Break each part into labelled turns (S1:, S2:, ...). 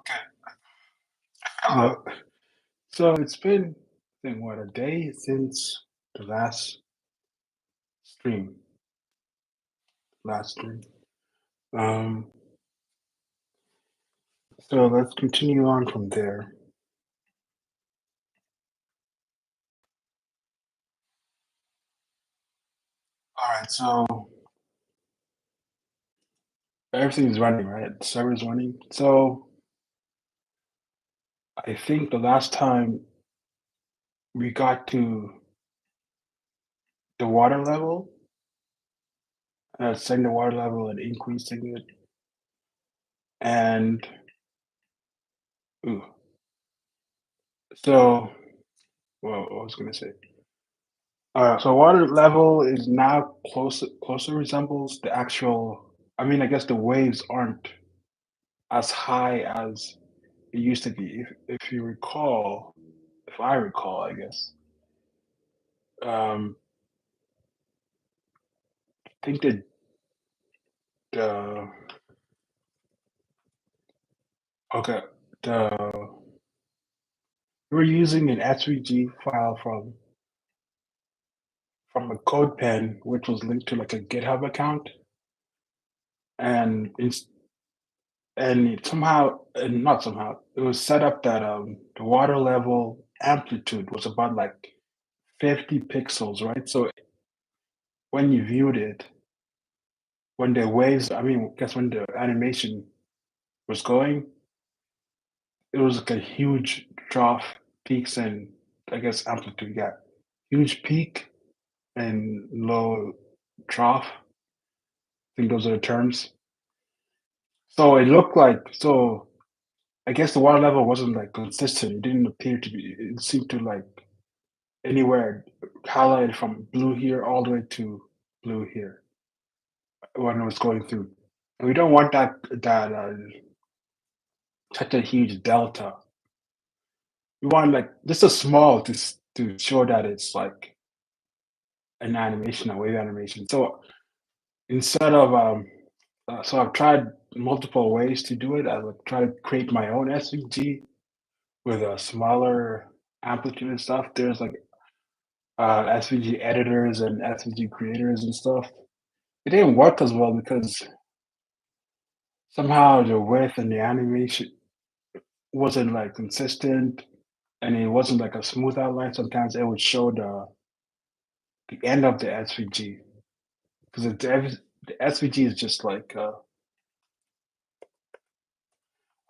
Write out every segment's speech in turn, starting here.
S1: Okay. Uh, so it's been, I think, what, a day since the stream, last stream. Um, so let's continue on from there. All right. So everything's running, right? The server's running. So I think the last time we got to the water level, setting the water level and increasing it, and ooh, so well, what was I gonna say? So water level is now closer resembles the actual. I mean, I guess the waves aren't as high as it used to be. If you recall, if I recall, I guess. I think that the okay the we were using an SVG file from a code pen, which was linked to like a GitHub account, and somehow, and not somehow, it was set up that the water level amplitude was about like 50 pixels, right? So when you viewed it, when the waves, I mean, guess when the animation was going, it was like a huge trough, peaks, and I guess amplitude. You got huge peak and low trough. I think those are the terms. So it looked like, so I guess the water level wasn't like consistent. It didn't appear to be, it seemed to like anywhere highlighted from blue here all the way to blue here when it was going through. And we don't want that such a huge delta. We want like just a small to show that it's like an animation, a wave animation. So instead of so I've tried multiple ways to do it. I like try to create my own SVG with a smaller amplitude and stuff. There's like SVG editors and SVG creators and stuff. It didn't work as well because somehow the width and the animation wasn't like consistent and it wasn't like a smooth outline. Sometimes it would show the end of the SVG because the SVG is just like I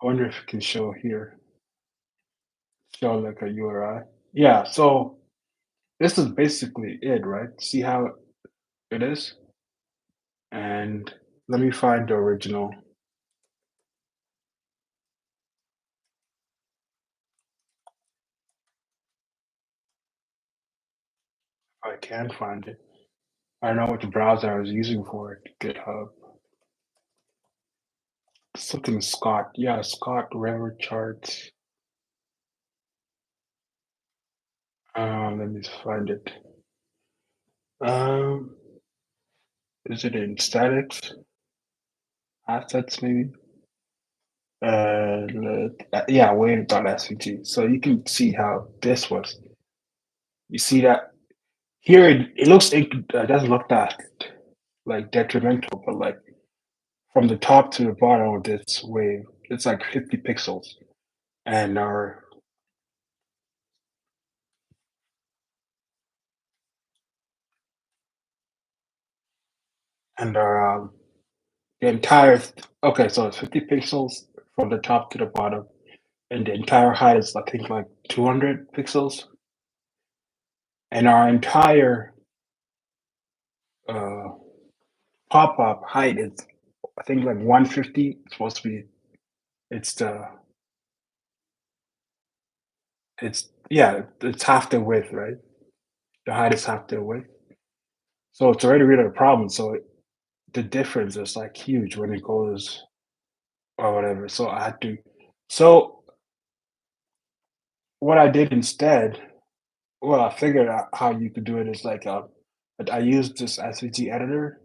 S1: wonder if it can show here, show like a URI. Yeah, so this is basically it, right? See how it is? And let me find the original. If I can find it. I don't know what the browser I was using for it. GitHub. Something Scott. Yeah, Scott River charts. Let me find it. Um, is it in statics? Assets, maybe? Yeah, wave.svg. So you can see how this was. You see that here it looks, it doesn't look that like detrimental, but like from the top to the bottom of this wave, it's like 50 pixels. And our the entire, okay, so it's 50 pixels from the top to the bottom, and the entire height is I think like 200 pixels, and our entire uh, pop-up height is I think like 150. It's supposed to be. It's the it's yeah, it's half the width, right? The height is half the width, so it's already really a problem. So the difference is like huge when it goes or whatever. So I had to. So what I did instead, well, I figured out how you could do it is like I used this SVG editor,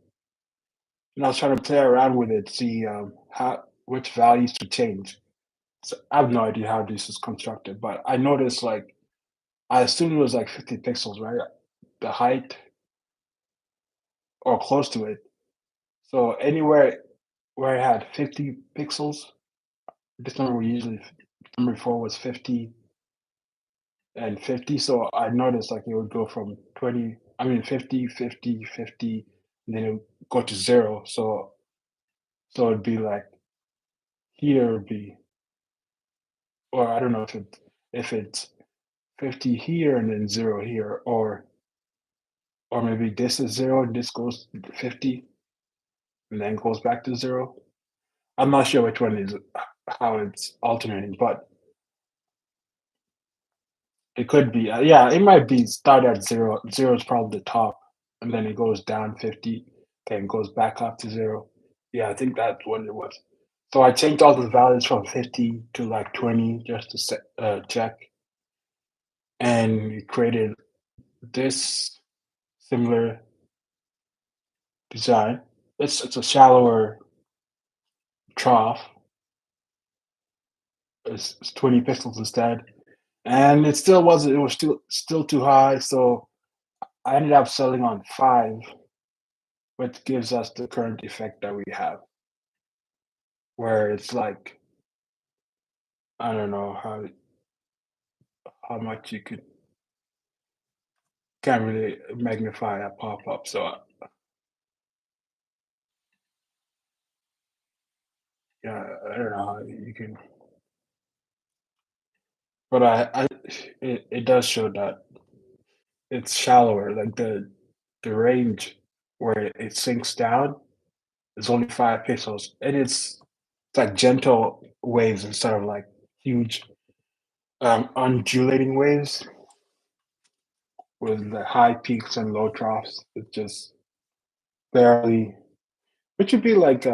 S1: and I was trying to play around with it, see how which values to change. So I have no idea how this is constructed, but I noticed like I assumed it was like 50 pixels, right? The height or close to it. So anywhere where it had 50 pixels, this number we usually number before was 50 and 50. So I noticed like it would go from 20, I mean 50, 50, 50, and then it would go to zero. So it'd be like here would be, or I don't know if it's 50 here and then zero here, or maybe this is zero and this goes to 50 and then goes back to zero. I'm not sure which one is how it's alternating, but it could be. Yeah, it might be start at zero. Zero is probably the top, and then it goes down 50, then goes back up to zero. Yeah, I think that's what it was. So I changed all the values from 50 to like 20 just to check, and it created this similar design. It's a shallower trough. It's 20 pixels instead, and it still wasn't. It was still too high. So I ended up selling on 5, which gives us the current effect that we have, where it's like I don't know how much you could can't really magnify a pop up. So yeah, I don't know how you can, but it does show that it's shallower. Like the range where it sinks down is only 5 pixels, and it's like gentle waves instead of like huge undulating waves with the high peaks and low troughs. It's just barely, which would be like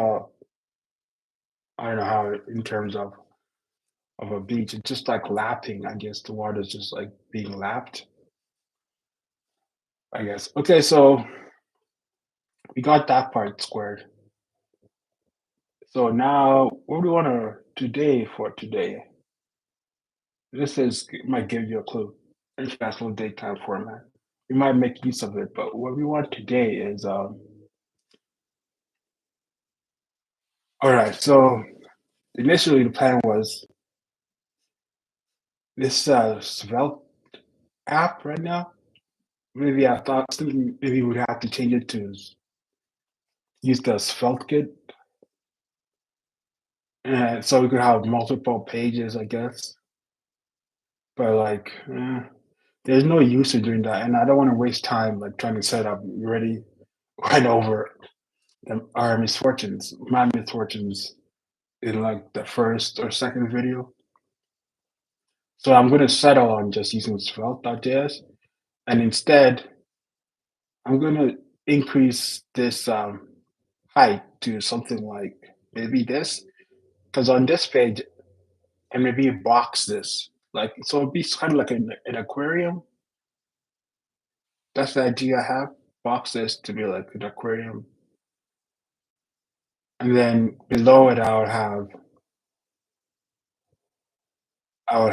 S1: I don't know how in terms of a beach. It's just like lapping. I guess the water's just like being lapped. I guess. Okay, so we got that part squared. So now, what do we want to today for today? This is might give you a clue. International daytime format. We might make use of it, but what we want today is all right. So initially the plan was this Svelte app right now. Maybe I thought thinking maybe we'd have to change it to use the Svelte kit, and so we could have multiple pages, I guess. But like, there's no use in doing that, and I don't want to waste time like trying to set up ready right over our misfortunes, my misfortunes in like the first or second video. So I'm going to settle on just using Svelte.js, and instead I'm going to increase this height to something like maybe this, because on this page, and maybe box this, like so it'd be kind of like an aquarium. That's the idea I have. Box this to be like an aquarium, and then below it I would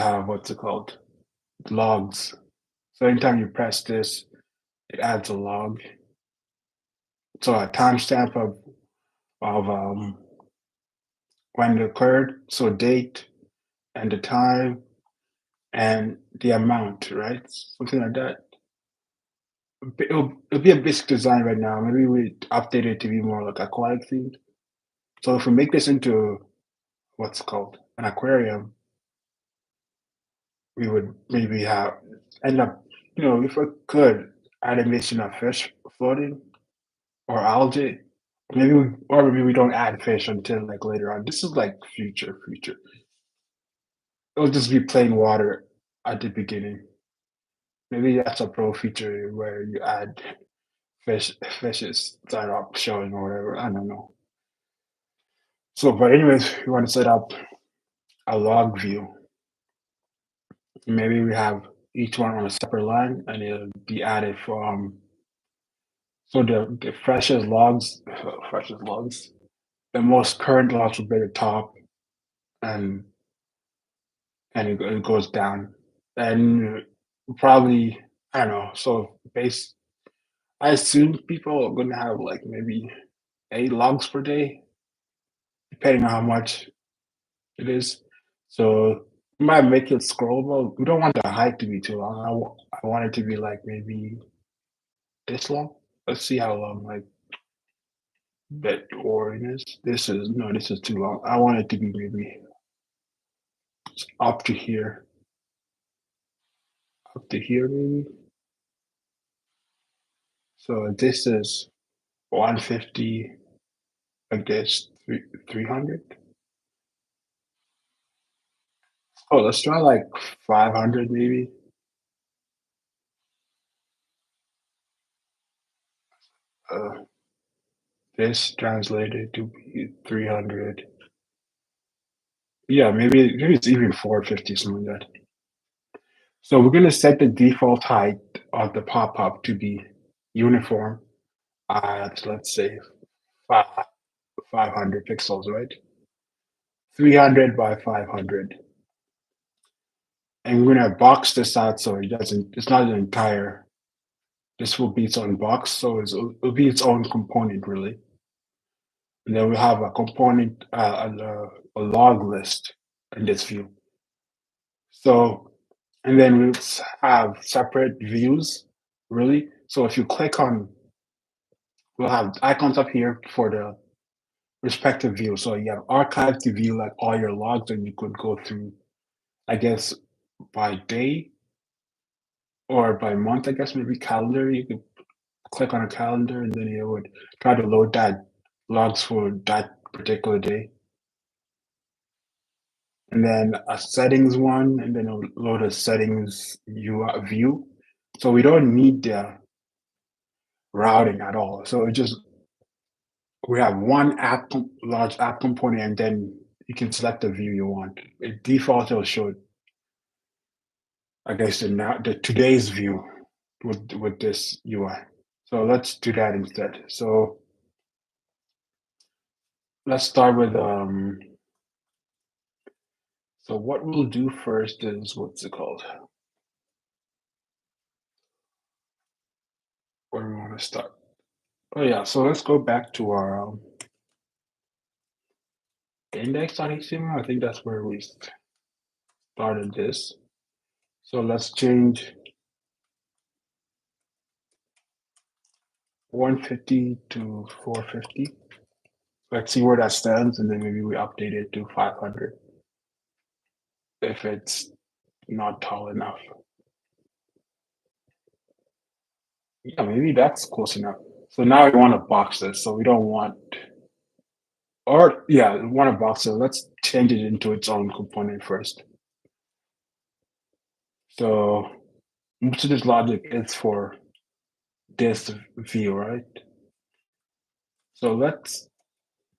S1: have what's it called? Logs. So anytime you press this, it adds a log. So a timestamp of when it occurred, so date and the time and the amount, right? Something like that. It'll be a basic design right now. Maybe we update it to be more like aquatic themed. So if we make this into what's it called an aquarium, we would maybe have end up, if we could, animation of fish floating or algae. Maybe we don't add fish until like later on. This is like future. It'll just be plain water at the beginning. Maybe that's a pro feature where you add fishes start up showing or whatever. I don't know. So, but anyways, we want to set up a log view. Maybe we have each one on a separate line, and it'll be added from so the freshest logs, the most current logs will be at the top, and and it goes down. And probably, I don't know. So base, I assume people are gonna have like maybe 8 logs per day, depending on how much it is. So we might make it scrollable. We don't want the height to be too long. I want it to be like maybe this long. Let's see how long like that Orion is. This is no, this is too long. I want it to be maybe up to here, up to here maybe. So this is 150. I guess 300. Oh, let's try like 500 maybe. Uh, this translated to be 300. Yeah, maybe it's even 450, something like that. So we're gonna set the default height of the pop-up to be uniform at, let's say, five, 500 pixels, right? 300 by 500. And we're gonna box this out so it's not an entire, this will be its own box, so it'll be its own component really. And then we have a component, a log list in this view. So, and then we'll have separate views, really. So if you click on, we'll have icons up here for the respective view. So you have archive to view like all your logs, and you could go through, I guess, by day or by month, I guess maybe calendar. You could click on a calendar and then it would try to load that logs for that particular day. And then a settings one, and then a load of settings view. So we don't need the routing at all. So it just, we have one large app component, and then you can select the view you want. It default will show, I guess, the today's view with this UI. So let's do that instead. So let's start with so what we'll do first is, what's it called? Where we want to start? Oh yeah, so let's go back to our index.html. I think that's where we started this. So let's change 150 to 450. Let's see where that stands, and then maybe we update it to 500 if it's not tall enough. Yeah, maybe that's close enough. So now we want to box this. So we don't want, or yeah, we want to box it. Let's change it into its own component first. So most of this logic is for this view, right? So let's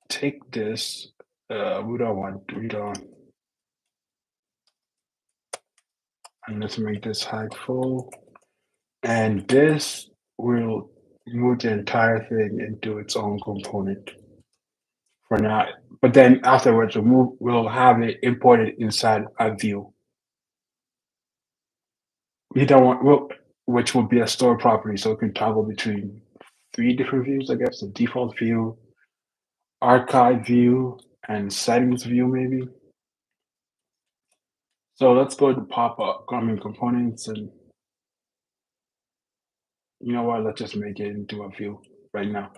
S1: take this. We don't, and let's make this height full. And this will move the entire thing into its own component for now. But then afterwards, we'll have it imported inside a view. We don't want, which will be a store property, so it can toggle between 3 different views, I guess: the default view, archive view, and settings view, maybe. So let's go to pop-up, components, and you know what? Let's just make it into a view right now.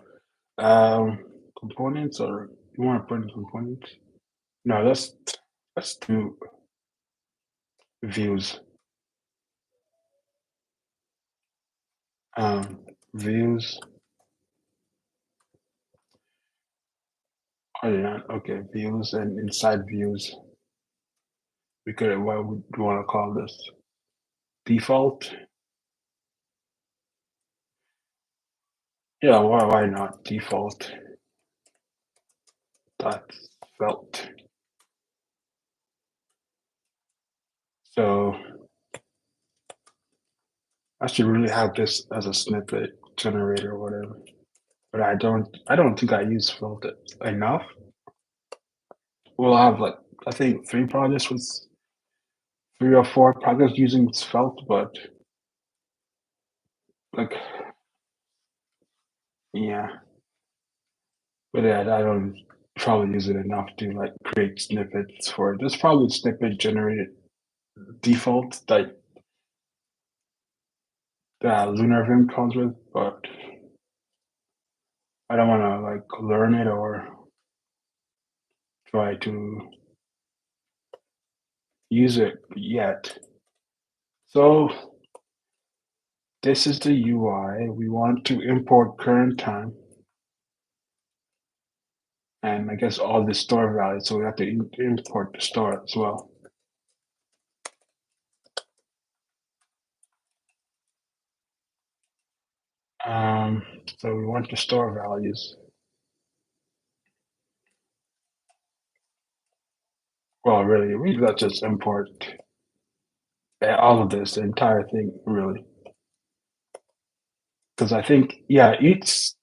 S1: Components, or you want to put in components? No, let's do views. Views. Oh yeah, okay, views, and inside views, we could, what would you want to call this? Default? Yeah, why not default dot felt? So I should really have this as a snippet generator or whatever. But I don't think I use felt enough. We'll have like, I think 3 projects with 3 or 4 projects using Svelte, but like, yeah, but yeah, I don't probably use it enough to like create snippets for it. There's probably snippet generated default that Lunar Vim comes with, but I don't want to like learn it or try to use it yet. So this is the UI. We want to import current time and I guess all the store values. So we have to import the store as well. So we want the store values. Well, really, we let's just import all of this, the entire thing, really. Because I think, yeah, each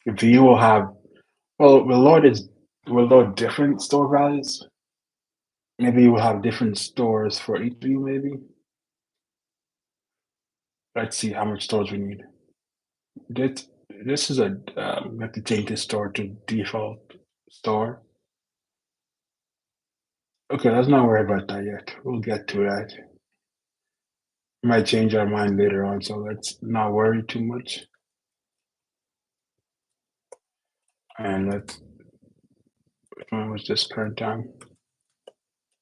S1: view will have, well, we'll load different store values. Maybe we'll have different stores for each view, maybe. Let's see how much stores we need. This this is we have to change this store to default store. Okay, let's not worry about that yet. We'll get to that. We might change our mind later on, so let's not worry too much. And let's, when was this current time?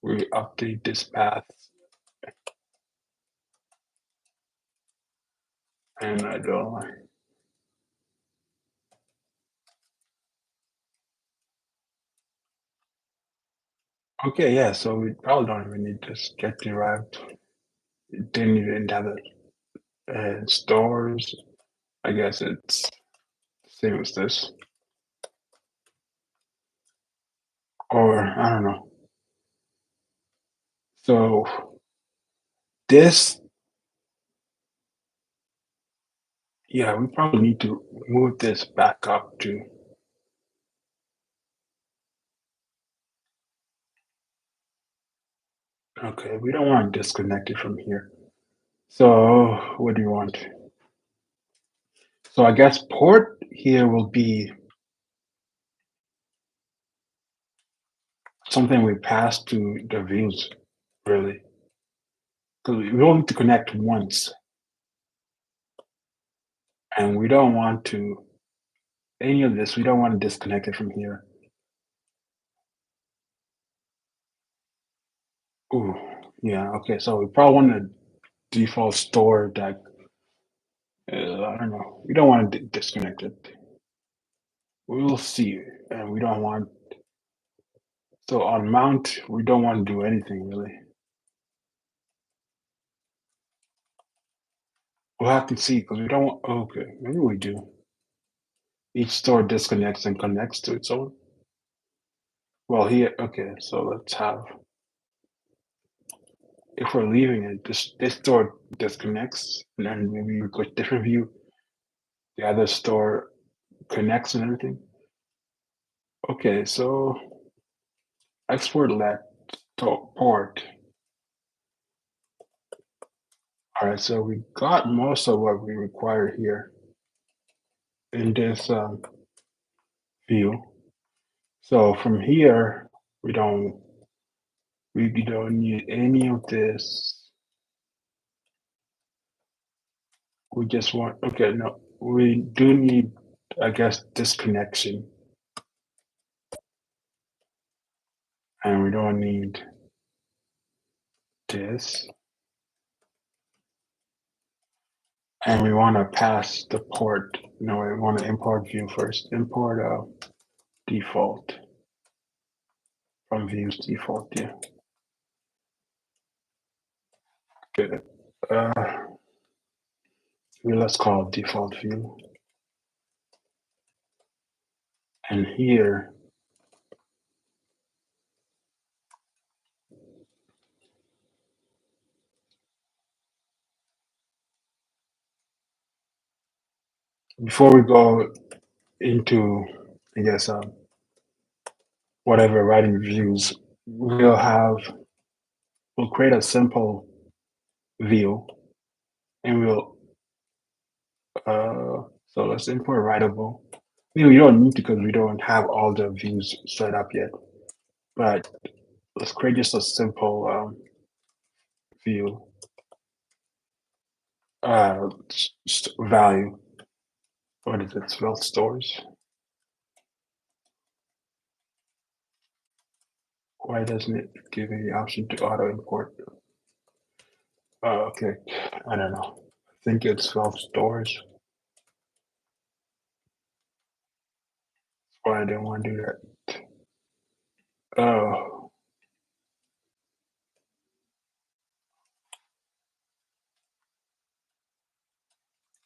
S1: We update this path. And I don't. Okay, yeah, so we probably don't even need this get derived. It didn't even have it. Stores, I guess it's the same as this. Or I don't know. So this, yeah, we probably need to move this back up to, okay, we don't want to disconnect it from here. So what do you want? So I guess port here will be something we pass to the views, really. Because we only need to connect once, and we don't want to, any of this, we don't want to disconnect it from here. Ooh, yeah, okay, so we probably want to default store that, I don't know, we don't want to disconnect it. We will see, and we don't want, so on mount, we don't want to do anything really. We'll have to see, because we don't want, okay, maybe we do. Each store disconnects and connects to its own. Well, here, okay, so let's have, if we're leaving it, this store disconnects, and then maybe we go to different view, the other store connects and everything. Okay, so export let port. All right, so we got most of what we require here in this view. So from here, we don't need any of this. We just want, okay, no, we do need, I guess, this connection, and we don't need this. And we want to pass the port. No, we want to import view first. Import default from views default. Yeah. Good. Let's call it default view. And here, before we go into, I guess, whatever writing views, we'll have we'll create a simple view and we'll so let's import writable. We don't need to because we don't have all the views set up yet. But let's create just a simple view value. What is it? Svelte stores. Why doesn't it give me the option to auto import? Oh, okay. I don't know. I think it's Svelte stores. Why I didn't want to do that. Oh,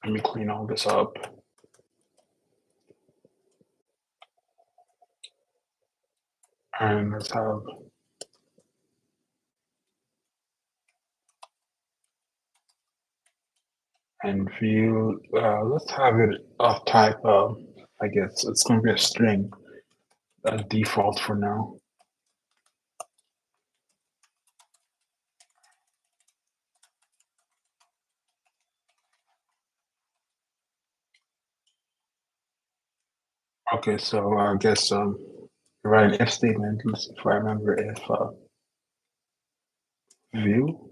S1: let me clean all this up. And let's have and view. Let's have it of type. I guess it's going to be a string. Default for now. Okay, so I guess write an if statement. Let's see if I remember if view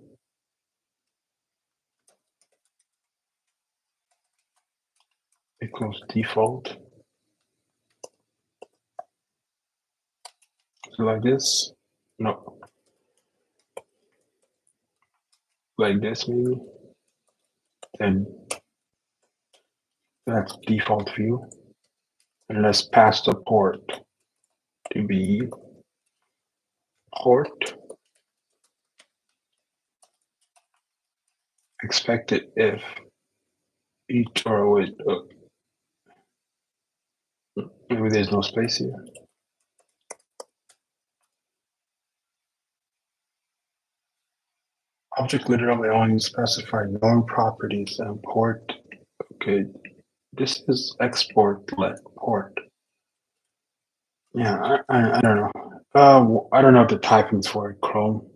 S1: equals default. So like this. No, like this maybe. Then that's default view. And let's pass the port to be port expected if each or wait, maybe there's no space here. Object literally only specify known properties and port. Okay, this is export let port. Yeah, I don't know. I don't know the typings for Chrome.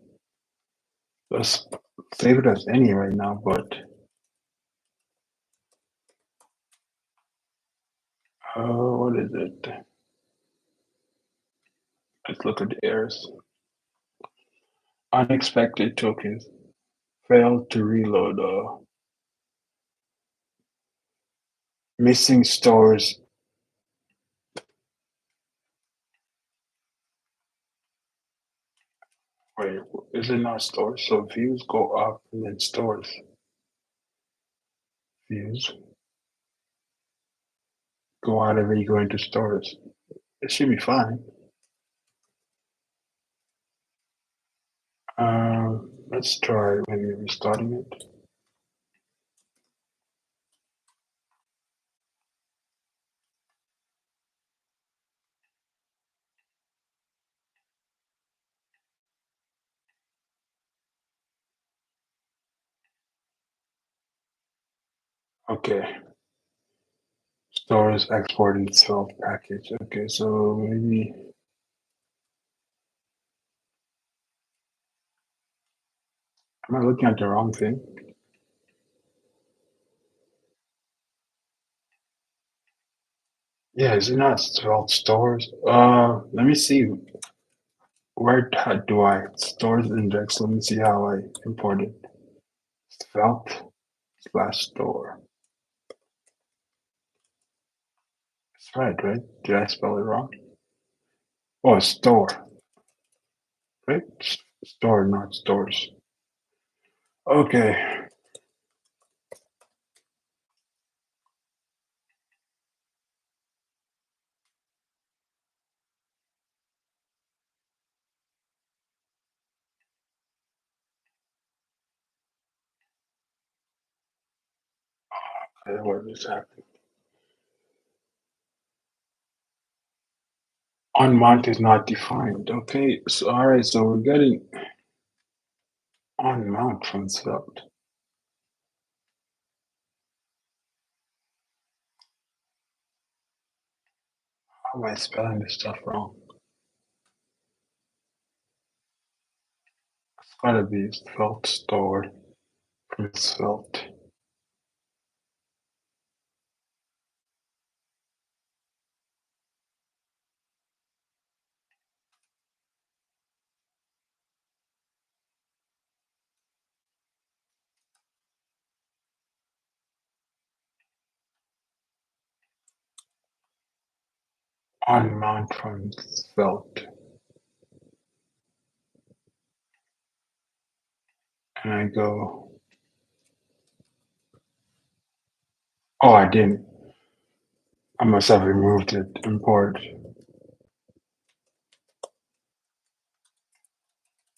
S1: Let's save it as any right now, but what is it? Let's look at the errors. Unexpected tokens failed to reload. Missing stores. Wait, is it not stores? So views go up and then stores. Views go out and then you go into stores. It should be fine. Let's try maybe restarting it. Okay. Stores exporting itself package. Okay, so maybe am I looking at the wrong thing? Yeah, is it not Svelte stores? Let me see. Where do I stores index? Let me see how I import it. Svelte slash store. That's right? Did I spell it wrong? Oh, store, right? Store, not stores. Okay. What is happening? On is not defined. Okay, so all right, so we're getting on from Svelte. How am I spelling this stuff wrong? Gotta be felt stored from felt. On mount from felt. And I go, oh, I didn't. I must have removed it. Import.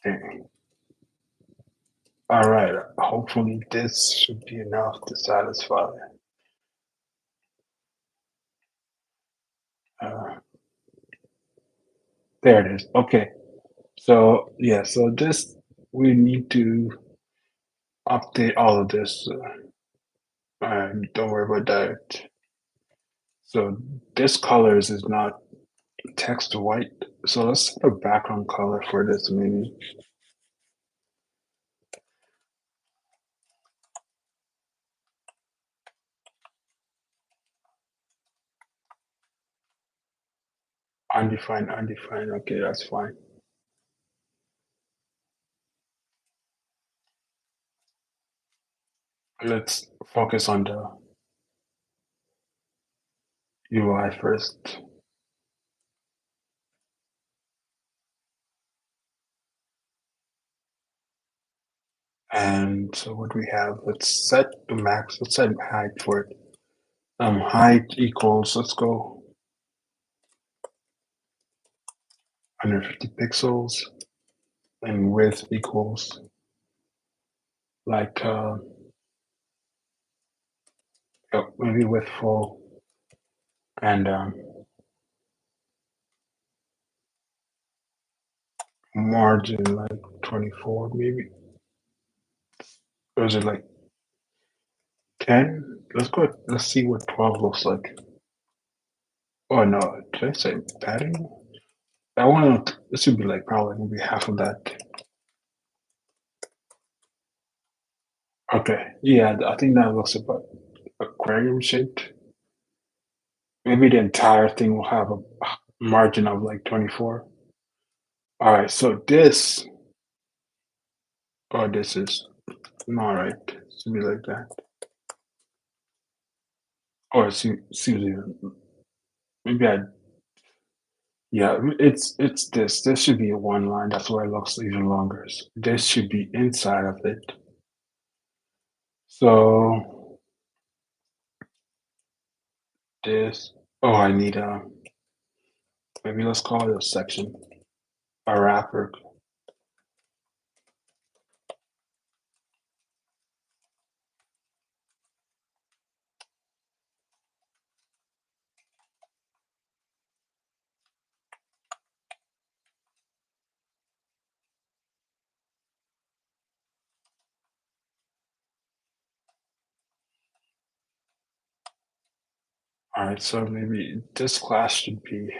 S1: Dang. All right. Hopefully this should be enough to satisfy. Uh, there it is. Okay. So yeah. So this we need to update all of this. Don't worry about that. So this colors is not text white. So let's set a background color for this maybe. Undefined, undefined. Okay, that's fine. Let's focus on the UI first. And so what we have, let's set the max, let's set height for it. Height equals, let's go 150 pixels, and width equals like maybe width full, and margin like 24 maybe. Or is it like 10? Let's go, let's see what 12 looks like. Oh no, did I say padding? I want to, this should be like probably maybe half of that. Okay, yeah, I think that looks about aquarium shaped. Maybe the entire thing will have a margin of like 24. All right, so this, oh, this is not right. Should be like that. Or seems even, maybe I, yeah, it's this. This should be a one line. That's why it looks even longer. This should be inside of it. So this, oh, I need a, maybe let's call it a section, a wrapper. All right, so maybe this class should be,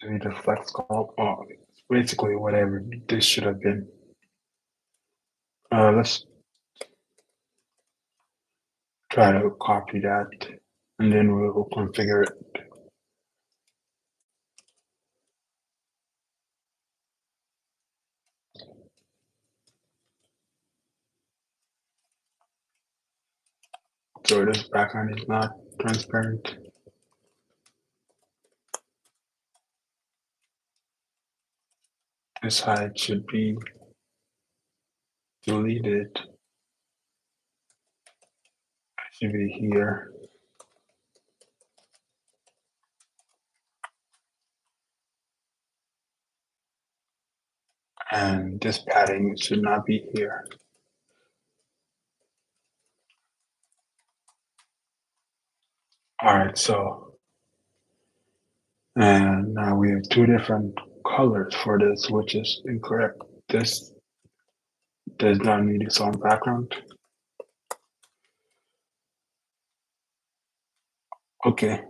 S1: the flex call. Oh, it's basically whatever this should have been. Let's try to copy that, and then we'll configure it. So this background is not transparent. This height should be deleted. It should be here. And this padding should not be here. All right, so, and now we have two different colors for this, which is incorrect. This does not need its own background. Okay,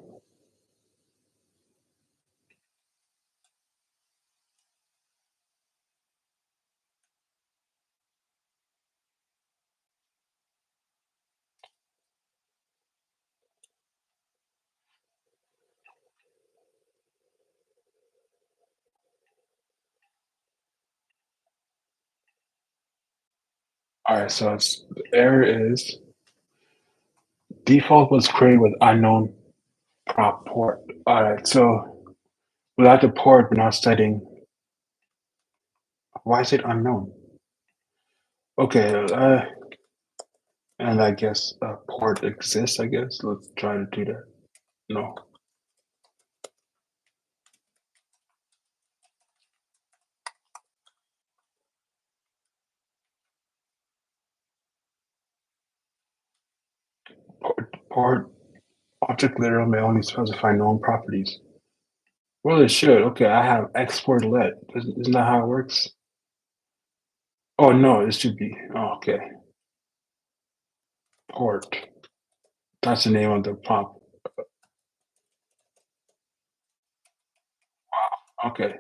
S1: All right, so it's the error is default was created with unknown prop port. All right, so without the port, we're now setting. Why is it unknown? Okay, and I guess a port exists. I guess let's try to do that. No, port object literal may only specify known properties. Well, it should. Okay, I have export let. Isn't that how it works? Oh no, it should be. Oh, okay, port. That's the name of the prompt. Okay.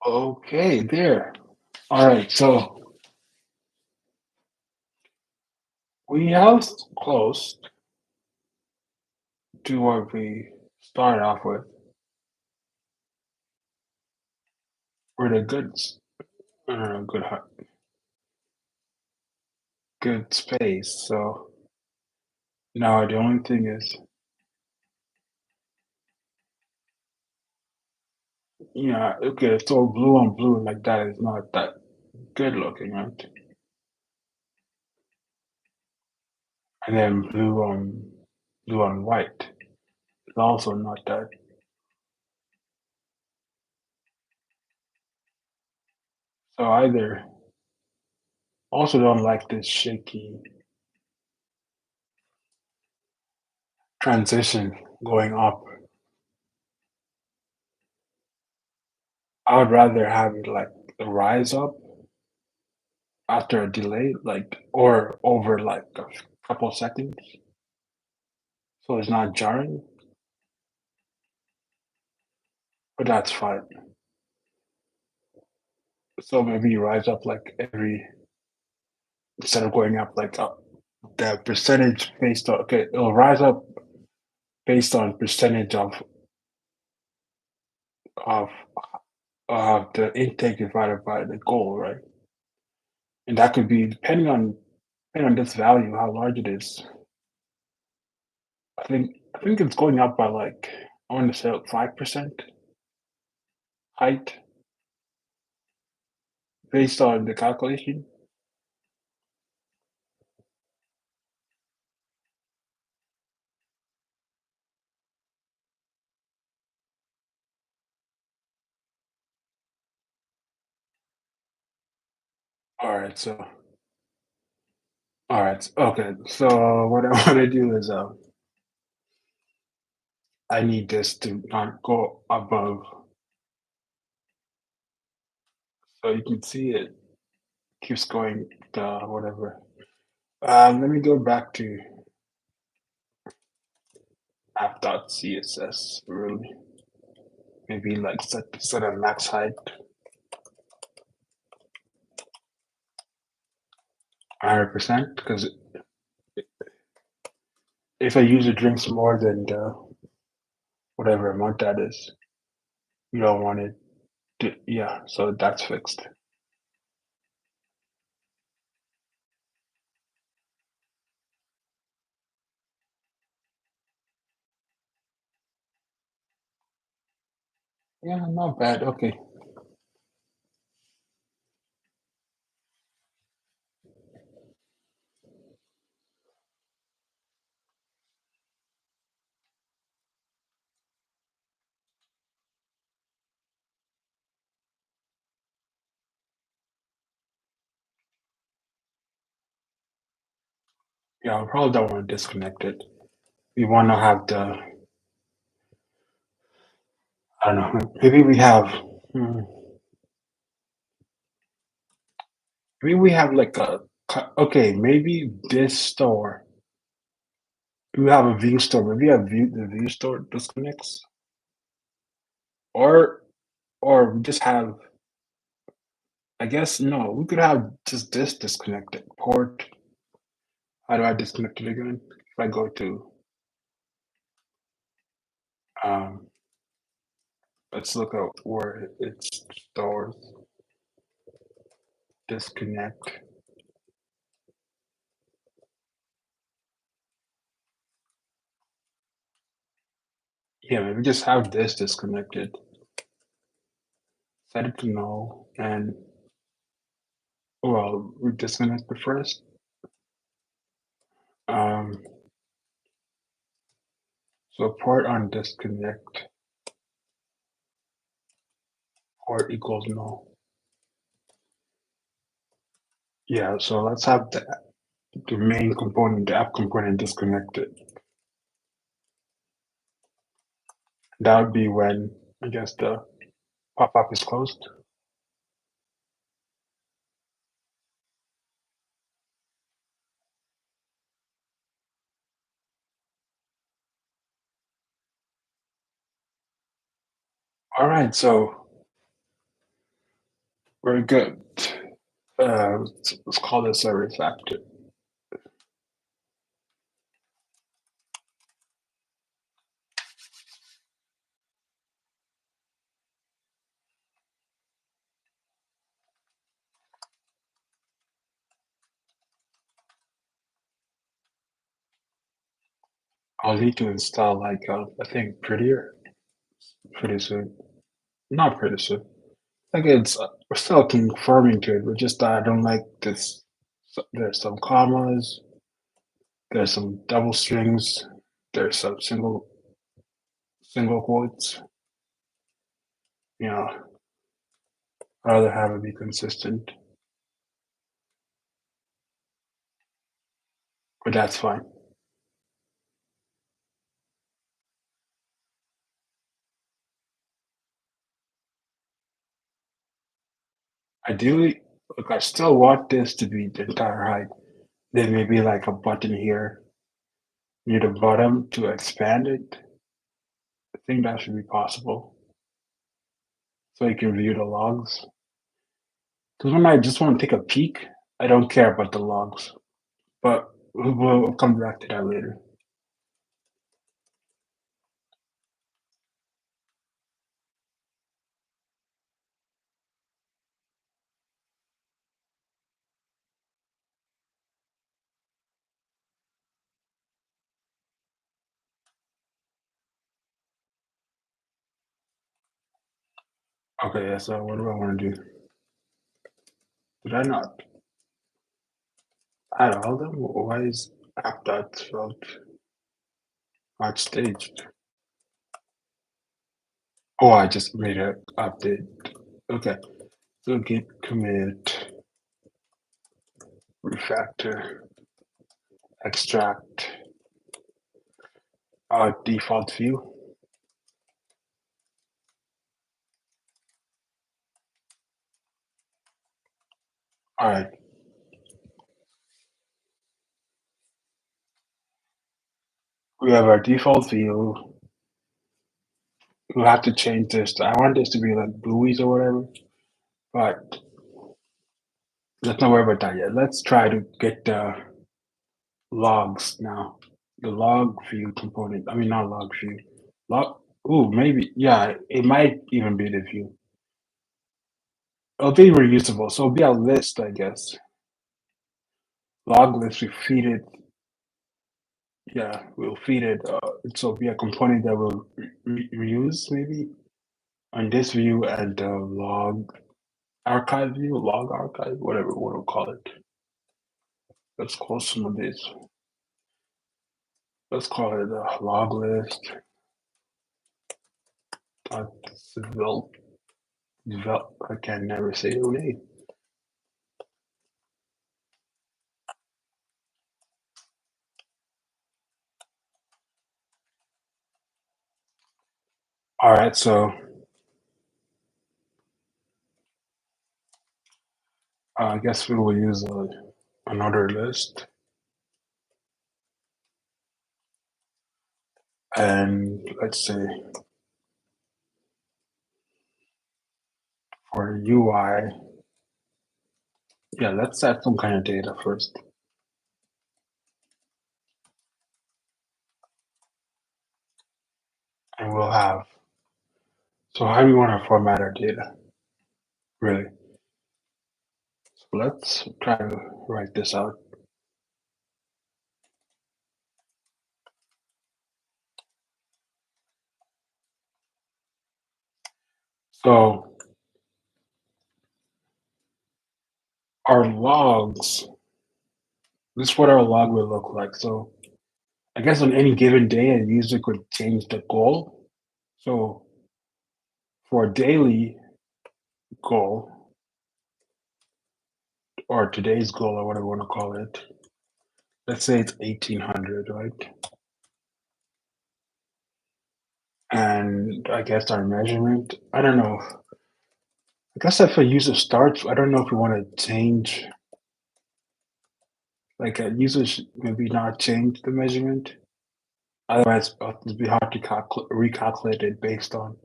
S1: Okay, there. All right, so we have close to what we started off with. We're the goods, good, good space. So now the only thing is, okay, so blue on blue like that is not that good looking, right? And then blue on white is also not that. So either also don't like this shaky transition going up. I would rather have it like rise up after a delay, like or over like a couple seconds, so it's not jarring. But that's fine. So maybe rise up like every instead of going up like up the percentage based on okay, it'll rise up based on percentage of the intake divided by the goal, right? And that could be depending on this value, how large it is. I think it's going up by like I want to say like 5% height based on the calculation. All right, so all right, okay. So what I want to do is I need this to not go above, so you can see it keeps going whatever. Let me go back to app.css really. Maybe like set a max height 100% because if a user drinks more than the whatever amount that is, you don't want it to, yeah, so that's fixed. Yeah, not bad. Okay. Yeah, I probably don't want to disconnect it. We want to have the, I don't know, maybe we have, hmm, maybe we have like okay, maybe this store, we have a view store, maybe the view store disconnects, or, or we just have, I guess, no, we could have just this disconnected port. How do I disconnect it again? If I go to, um, let's look at where it stores disconnect. Yeah, maybe just have this disconnected. Set it to no, and well, we disconnect it first. Um, so port on disconnect, port equals no. Yeah, so let's have the main component, the app component disconnected. That would be when, I guess, the pop-up is closed. All right, so we're good. Let's call this a refactor. I'll need to install like I think Prettier pretty soon. Not pretty soon. Like it's we're still confirming to it. We're just I don't like this. There's some commas. There's some double strings. There's some single quotes. You know, I'd rather have it be consistent, but that's fine. Ideally, look, I still want this to be the entire height. There may be like a button here near the bottom to expand it. I think that should be possible. So you can view the logs. Because when I just want to take a peek, I don't care about the logs. But we'll come back to that later. Okay, yeah, so what do I want to do? Did I not add all of them? Why is app dot spelled not staged? Oh, I just made an update. Okay, so git commit refactor extract default view. All right, we have our default view. We'll have to change this. I want this to be like buoys or whatever, but let's not worry about that yet. Let's try to get the logs now. The log view component. I mean, not log view. Log. Ooh, maybe. Yeah, it might even be the view. It'll be reusable, so it'll be a list, I guess. Log list. We feed it. Yeah, we'll feed it. So it'll be a component that we'll reuse maybe on this view and log archive view, log archive, whatever we want to call it. Let's call some of these. Let's call it a log list. Develop. I can never say the name. All right, so I guess we will use another list, and let's say for UI, yeah, let's set some kind of data first. and we'll have. So how do we want to format our data? Really? So let's try to write this out. So our logs, this is what our log will look like. So I guess on any given day, a user could change the goal. So for a daily goal, or today's goal, or whatever you want to call it, let's say it's 1800, right? And I guess our measurement, I don't know. I guess if a user starts, I don't know if we want to change, like a user should maybe not change the measurement. Otherwise, it'd be hard to recalculate it based on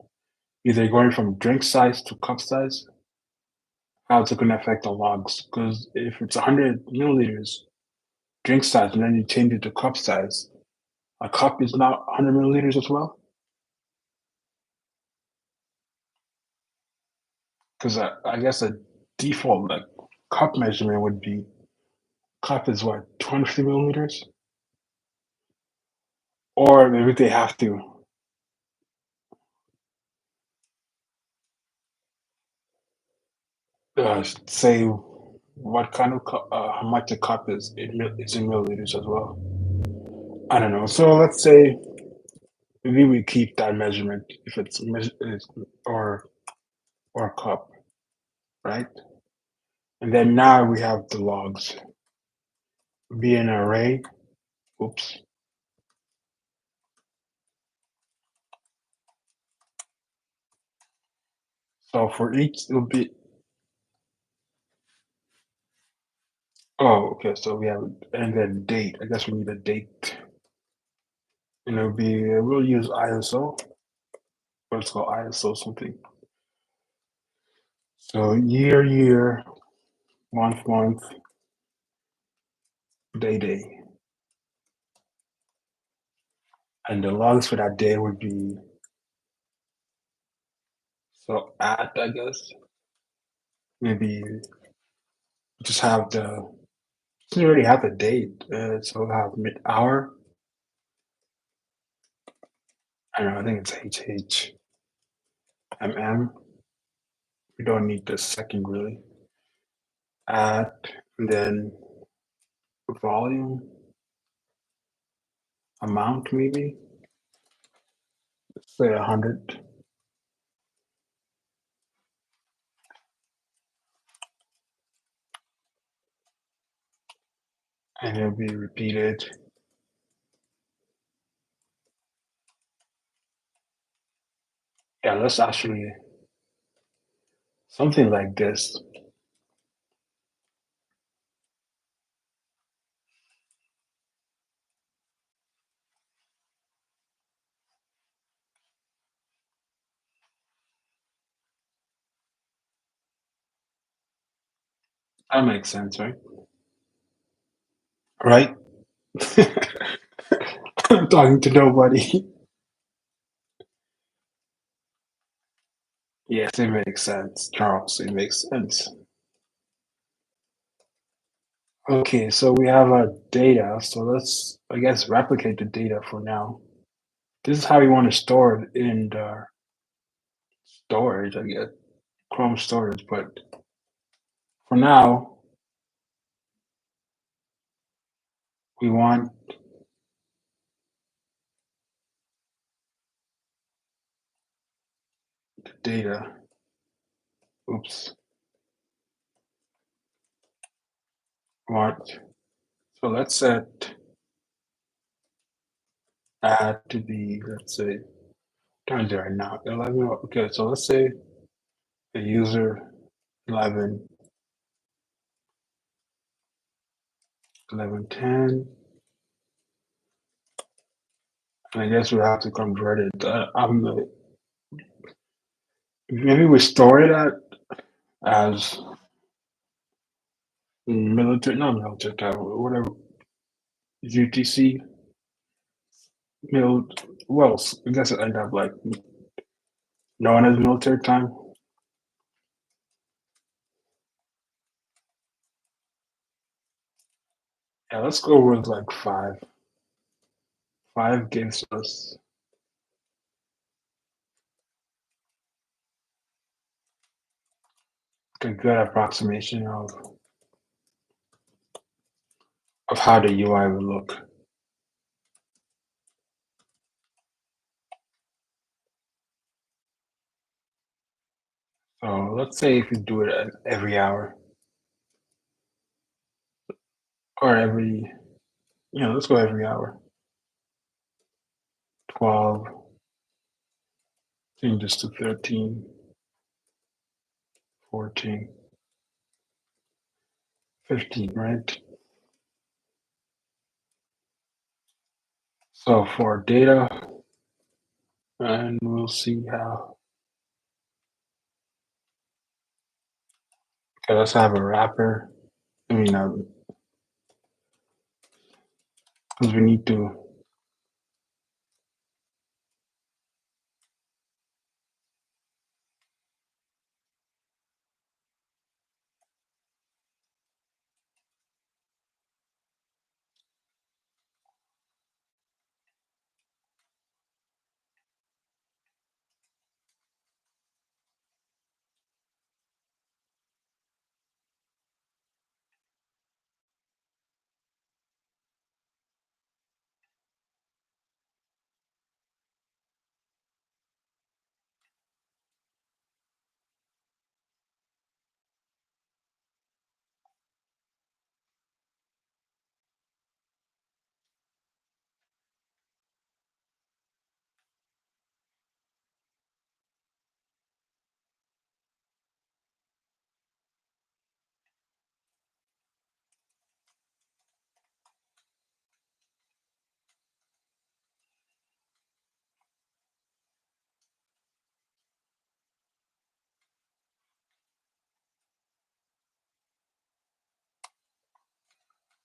S1: either going from drink size to cup size. How it's going to affect the logs? Because if it's 100 milliliters drink size and then you change it to cup size, a cup is not 100 milliliters as well. Because I guess a default like cup measurement would be cup is what 250 milliliters, or maybe they have to say what kind of how much a cup is in milliliters as well. I don't know. So let's say maybe we keep that measurement if it's or or cup, right? And then now we have the logs be an array. Oops. So for each it'll be okay. So we have and then date. I guess we need a date, and it'll be we'll use ISO. Let's call ISO something. So year, month, day, and the logs for that day would be so at I guess maybe just have the we already have the date. So we'll have mid hour. I don't know. I think it's HHMM. We don't need the second really. At and then volume amount maybe say 100, and it'll be repeated. Yeah, let's actually something like this. That makes sense, right? Right? I'm talking to nobody. Yes, it makes sense, Charles. It makes sense. Okay, so we have our data. So let's, I guess, replicate the data for now. This is how we want to store it in the storage, I guess, Chrome storage. But for now, we want the data. Oops. Want so let's set add to be let's say times there right now 11. Okay, so let's say the user 11 1110, and I guess we have to convert it. Maybe we store it as military, not military time, whatever UTC Mil well, I guess it end up like known as military time. Yeah, let's go with like 5. 5 gives us a good approximation of how the UI will look. So let's say if you do it every hour or every, let's go every hour. 12 changes to 13, 14, 15, right? So for data, and we'll see how. Okay, let's have a wrapper. I mean, because we need to.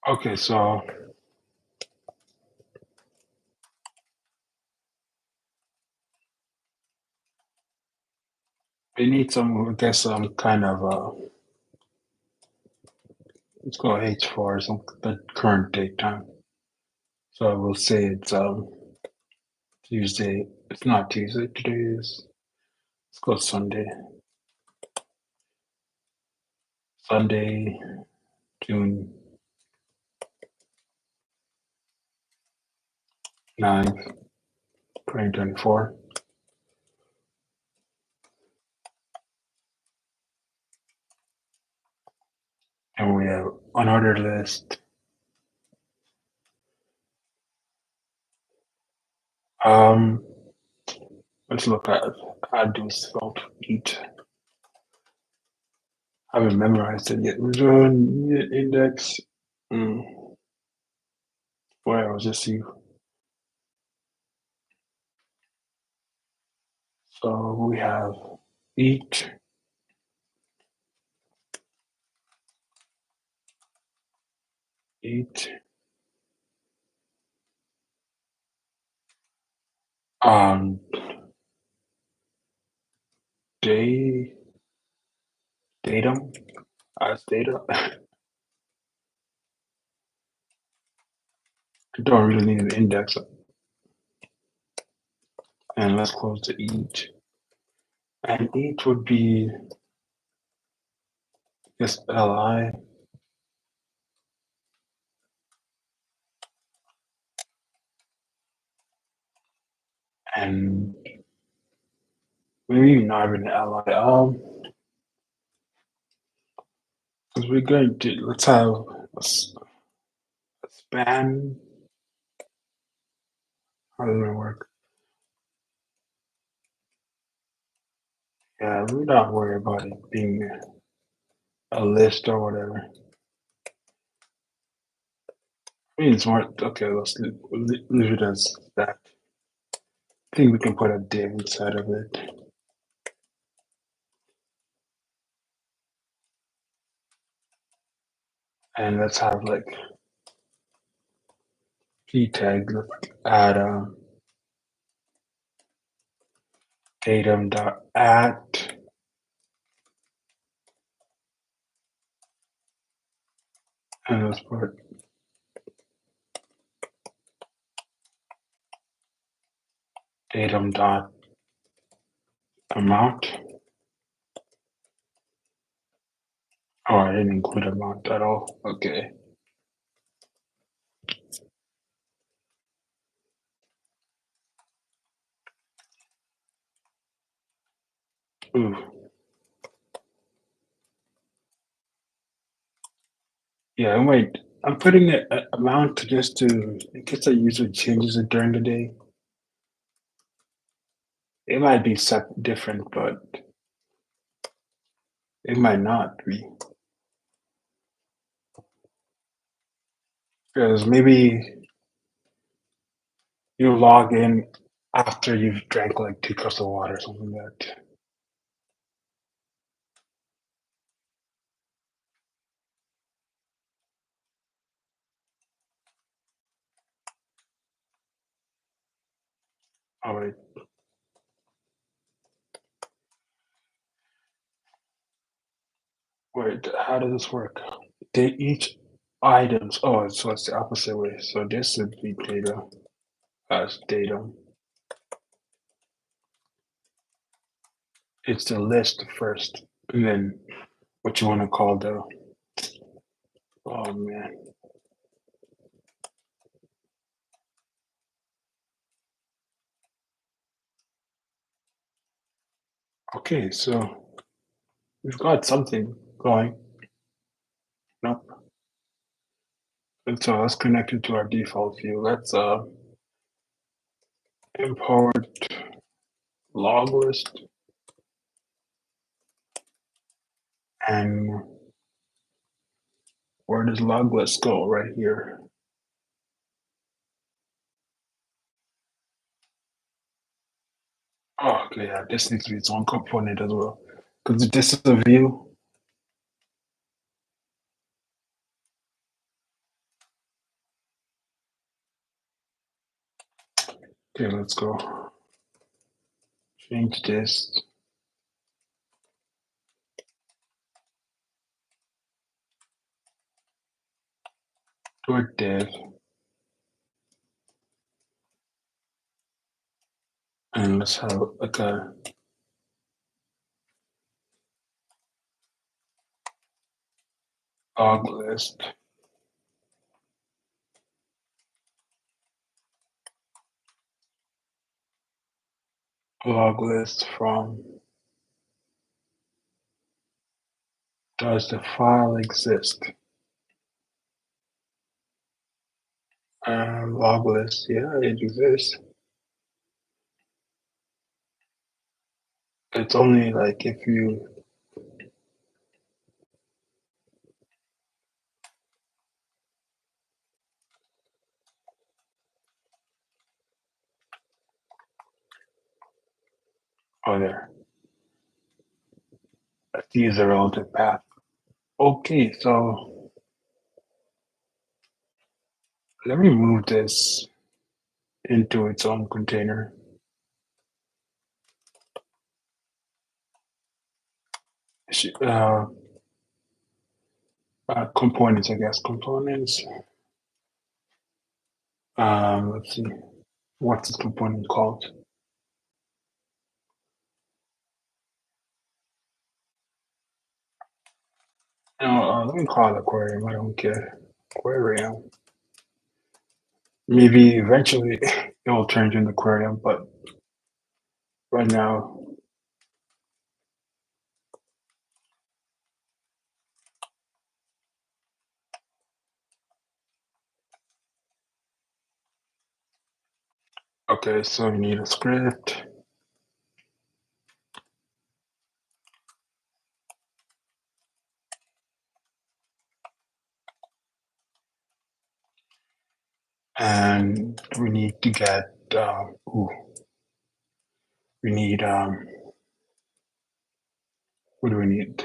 S1: Okay, so we need some, I guess, some kind of, let's go H4, some the current date time. So we'll say it's Tuesday. It's not Tuesday. Today is, let's go Sunday. Sunday, June 9th, 2024. And we have another list. Um, let's look at Addus Felt Eat. I haven't memorized it yet. Return index. Mm, where was this? See. So we have eat, eat, um, day, datum as data. I don't really need an index. And let's close the each. And each would be just li, and maybe not even li. Because we're going to let's have a span. How does it work? Yeah, we're not worried about it being a list or whatever. I mean, it's more okay. Let's leave it as that. I think we can put a div inside of it. And let's have like p tag. Let's add. datum dot at and let's put datum dot amount. Oh, I didn't include amount at all. Okay. Ooh. Yeah, wait. I'm putting a amount just to in case the user changes it during the day. It might be set different, but it might not be. Because maybe you log in after you've drank like 2 cups of water or something like that. All right. Wait, how does this work? They each items. Oh, so it's the opposite way. So this would be data as datum. It's the list first, and then what you want to call the. Oh man. Okay, so we've got something going. Nope. And so let's connect it to our default view. Let's import log list and where does log list go? Right here. Oh, okay, yeah, this needs to be its own component as well. Because this is a view. Okay, let's go. Change this to a div. And let's have like a log list. Log list from does the file exist? Log list, yeah, it exists. It's only like if you oh there. Let's use a relative path. Okay, so let me move this into its own container. Uh, components, I guess. Components. Let's see. What's this component called? Let me call it aquarium. I don't care. Aquarium. Maybe eventually it will turn into an aquarium, but right now, okay, so you need a script. And we need to get, we need, what do we need?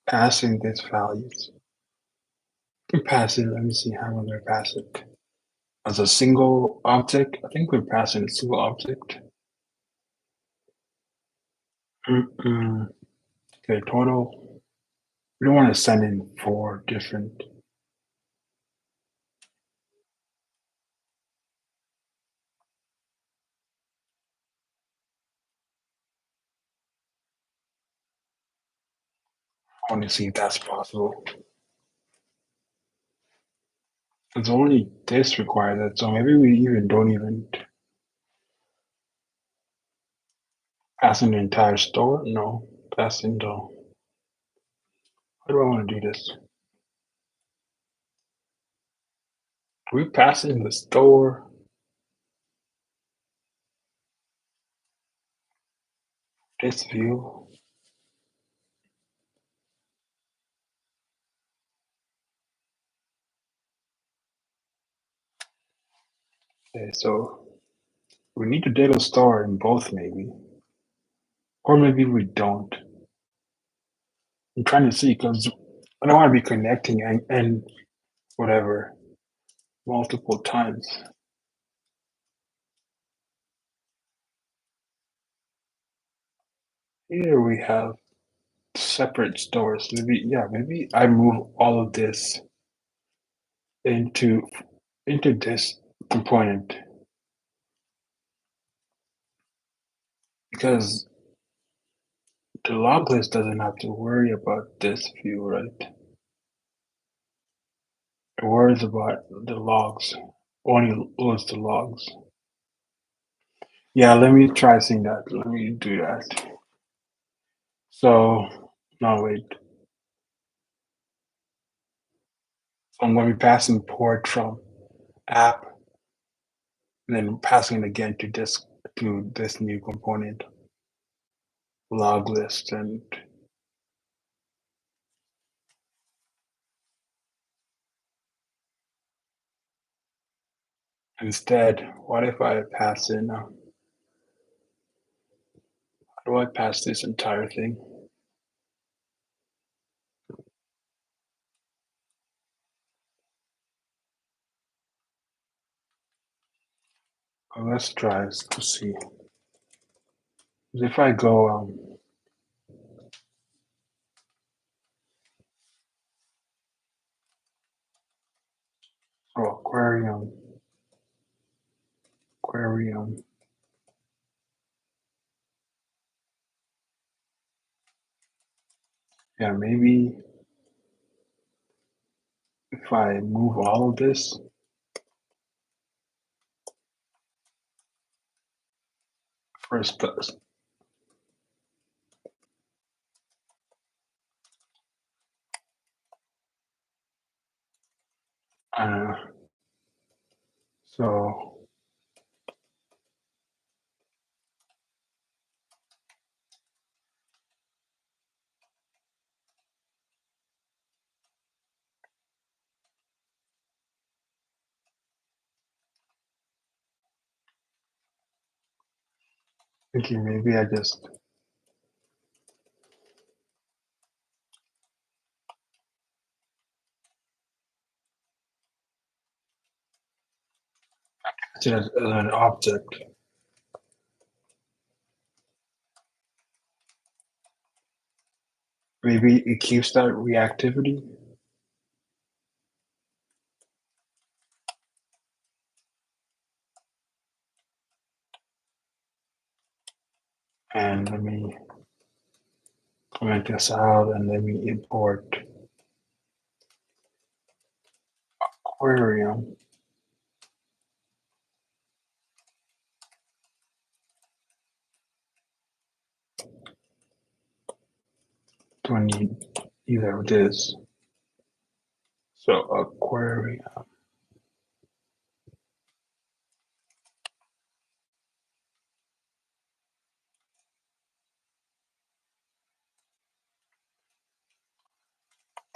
S1: Passing these values. We can pass it, let me see how we're gonna pass it. As a single object, I think we're passing a single object. Mm-mm. Okay, total. We don't want to send in four different. I want to see if that's possible. It's only this requires it, so maybe we even don't even pass in the entire store. No, pass in the. How do I want to do this? Do we pass in the store? This view. Okay, so we need to data store in both, maybe, or maybe we don't. I'm trying to see because I don't want to be connecting and whatever multiple times. Here we have separate stores. Maybe yeah, maybe I move all of this into this component because the log list doesn't have to worry about this view, right? It worries about the logs. Only loads the logs. Yeah, let me try seeing that. Let me do that. So no wait. So I'm gonna be passing port from app and then passing it again to this new component log list and instead, what if I pass in how do I pass this entire thing? Well, let's try this to see. If I go aquarium, aquarium. Yeah, maybe if I move all of this first, uh, so thinking maybe I just as an object. Maybe it keeps that reactivity. And let me comment this out and let me import aquarium. Do I need either of this? So aquarium.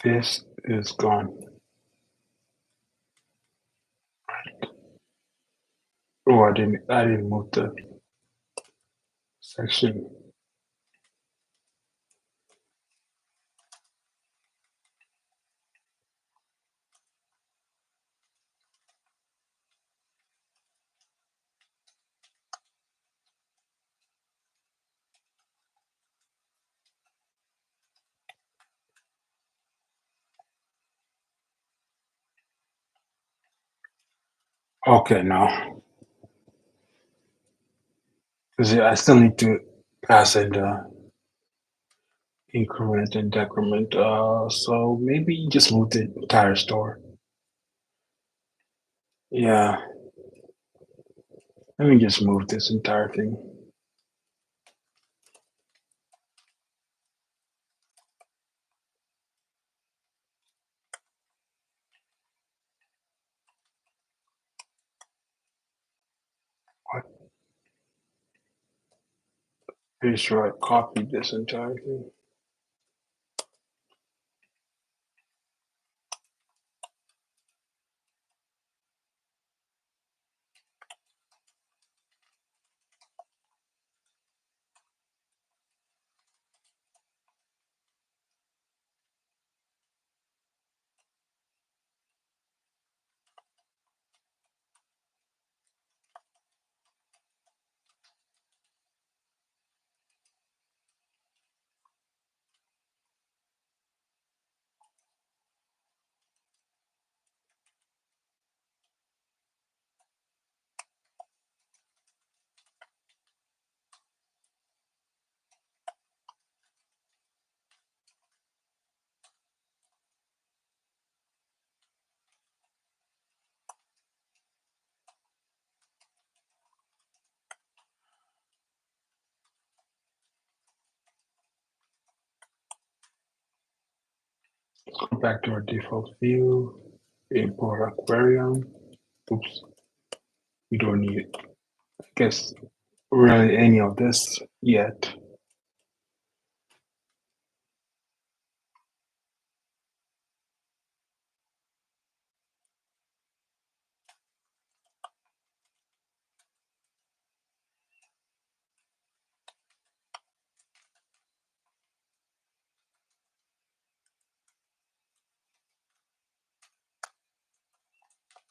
S1: This is gone. Oh, I didn't move the section. Okay, now, because I still need to pass in the increment and decrement. So maybe just move the entire store. Yeah, let me just move this entire thing. What? Pretty sure I copied this entire thing. Go back to our default view, import aquarium. Oops, we don't need, I guess, really any of this yet.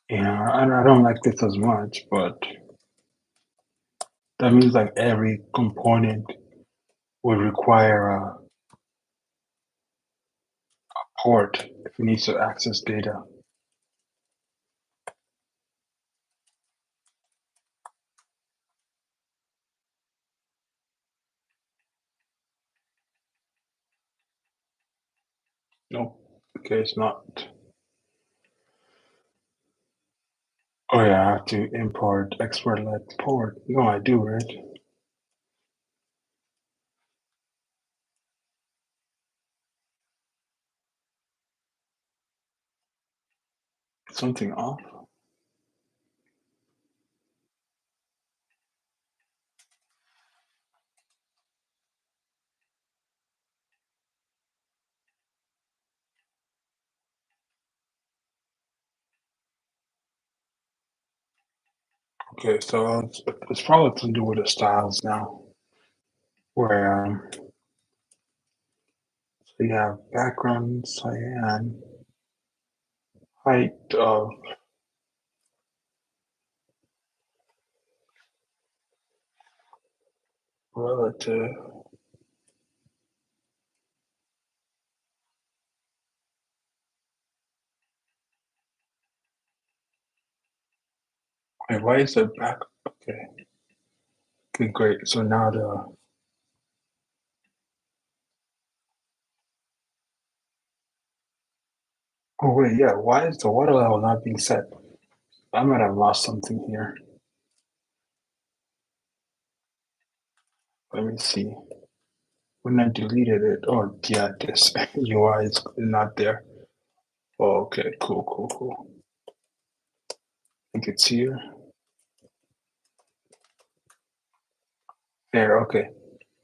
S1: Yeah, I don't like this as much, but that means like every component would require a port if it needs to access data. Nope. Okay, it's not. Oh yeah, I have to import export-led port. No, I do, right? Something off? Okay, so it's probably to do with the styles now, where so you have background, cyan, height of relative. Wait, why is it back? Okay, okay, great. So now the oh wait, yeah, why is the water level not being set? I might have lost something here. Let me see. When I deleted it, oh yeah, this UI is not there. Oh, okay, cool, cool, cool. I think it's here. There, okay.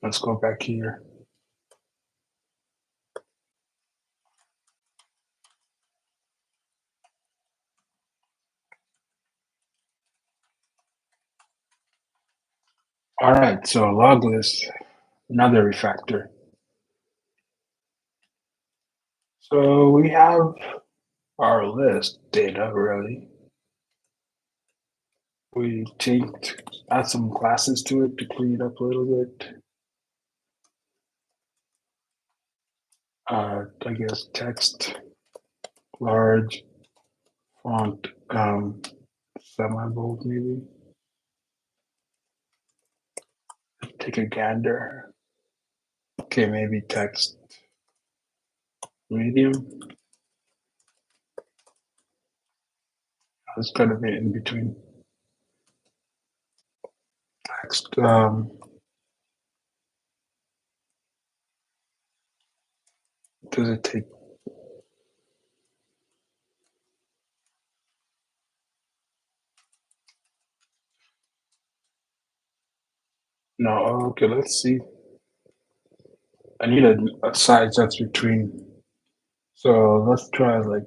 S1: Let's go back here. All right, so log list, another refactor. So we have our list data really. We changed, add some classes to it to clean it up a little bit. I guess text, large, font, Semi-bold maybe. Take a gander. Okay, maybe text medium. It's gotta be in between. Text. Does it take? No. Okay, let's see. I need a size that's between. So let's try like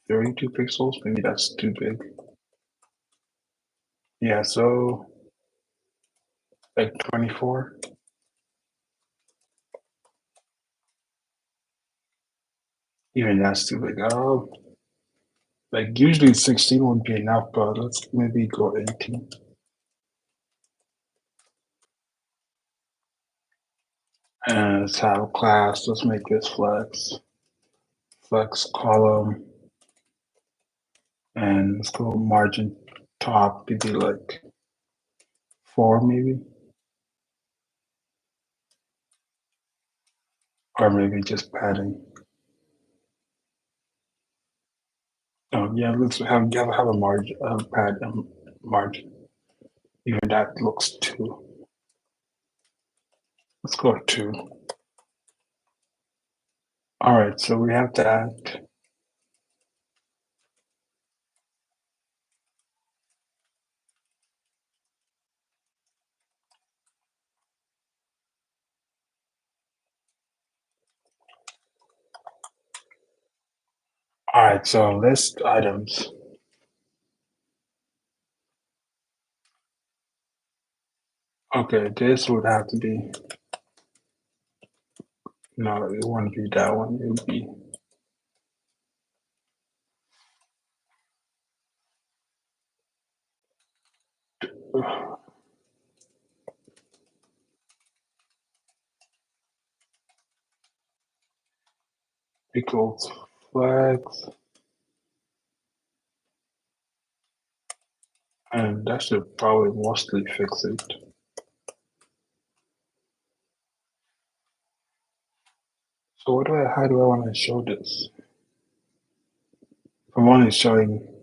S1: 32 pixels. Maybe that's too big. Yeah. So like 24. Even that's too big. Like usually 16 would be enough, but let's maybe go 18. And let's have a class. Let's make this flex column, and let's go margin top maybe like 4 maybe, or maybe just padding. Oh yeah, let's have a margin pad margin. Even that looks 2. Let's go 2. All right, so we have that. All right, so list items. Okay, this would have to be, no, it wouldn't be that one. It would be, equals flex, and that should probably mostly fix it. So how do I want to show this? I'm only showing,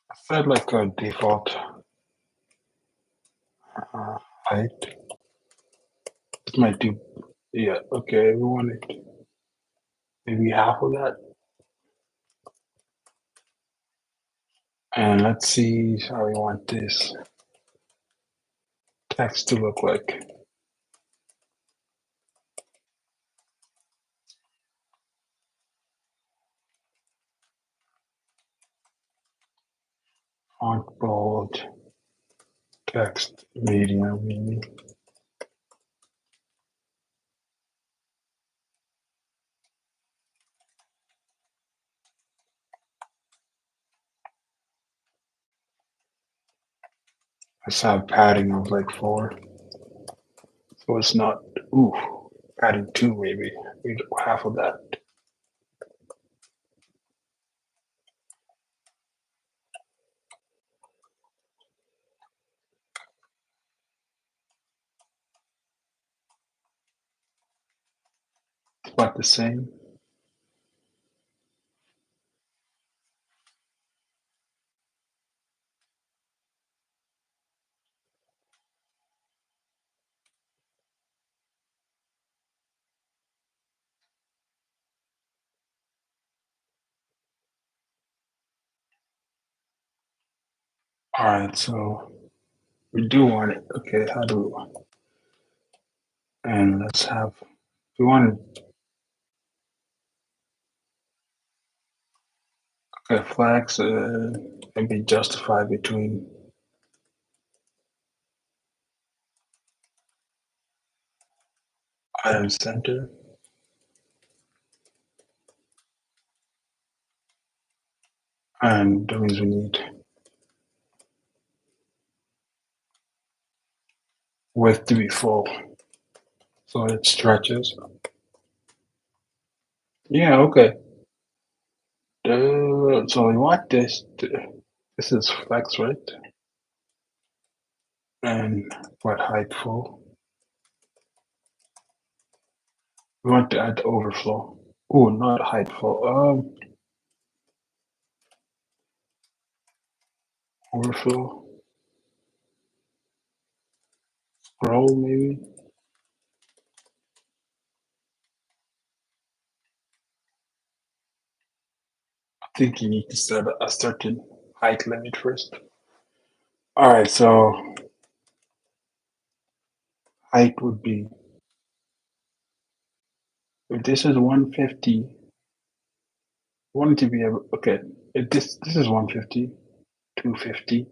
S1: I said like a default height. It might do, yeah, okay, we want it maybe half of that. And let's see how we want this text to look like. Font bold, text media maybe. Let's have padding of like 4. So it's not, ooh, padding 2 maybe. We do half of that. It's about the same. All right, so we do want it. Okay, how do we want it? And let's have, we want it, okay, flags can be justified between item center and that means we need width to be full. So it stretches. Yeah, okay. So we want this to, this is flex, right? And what height full? We want to add overflow. Oh, not height full. Overflow. Scroll maybe. I think you need to set a certain height limit first. All right, so height would be, if this is 150, want it to be able, okay, if this is 150, 250,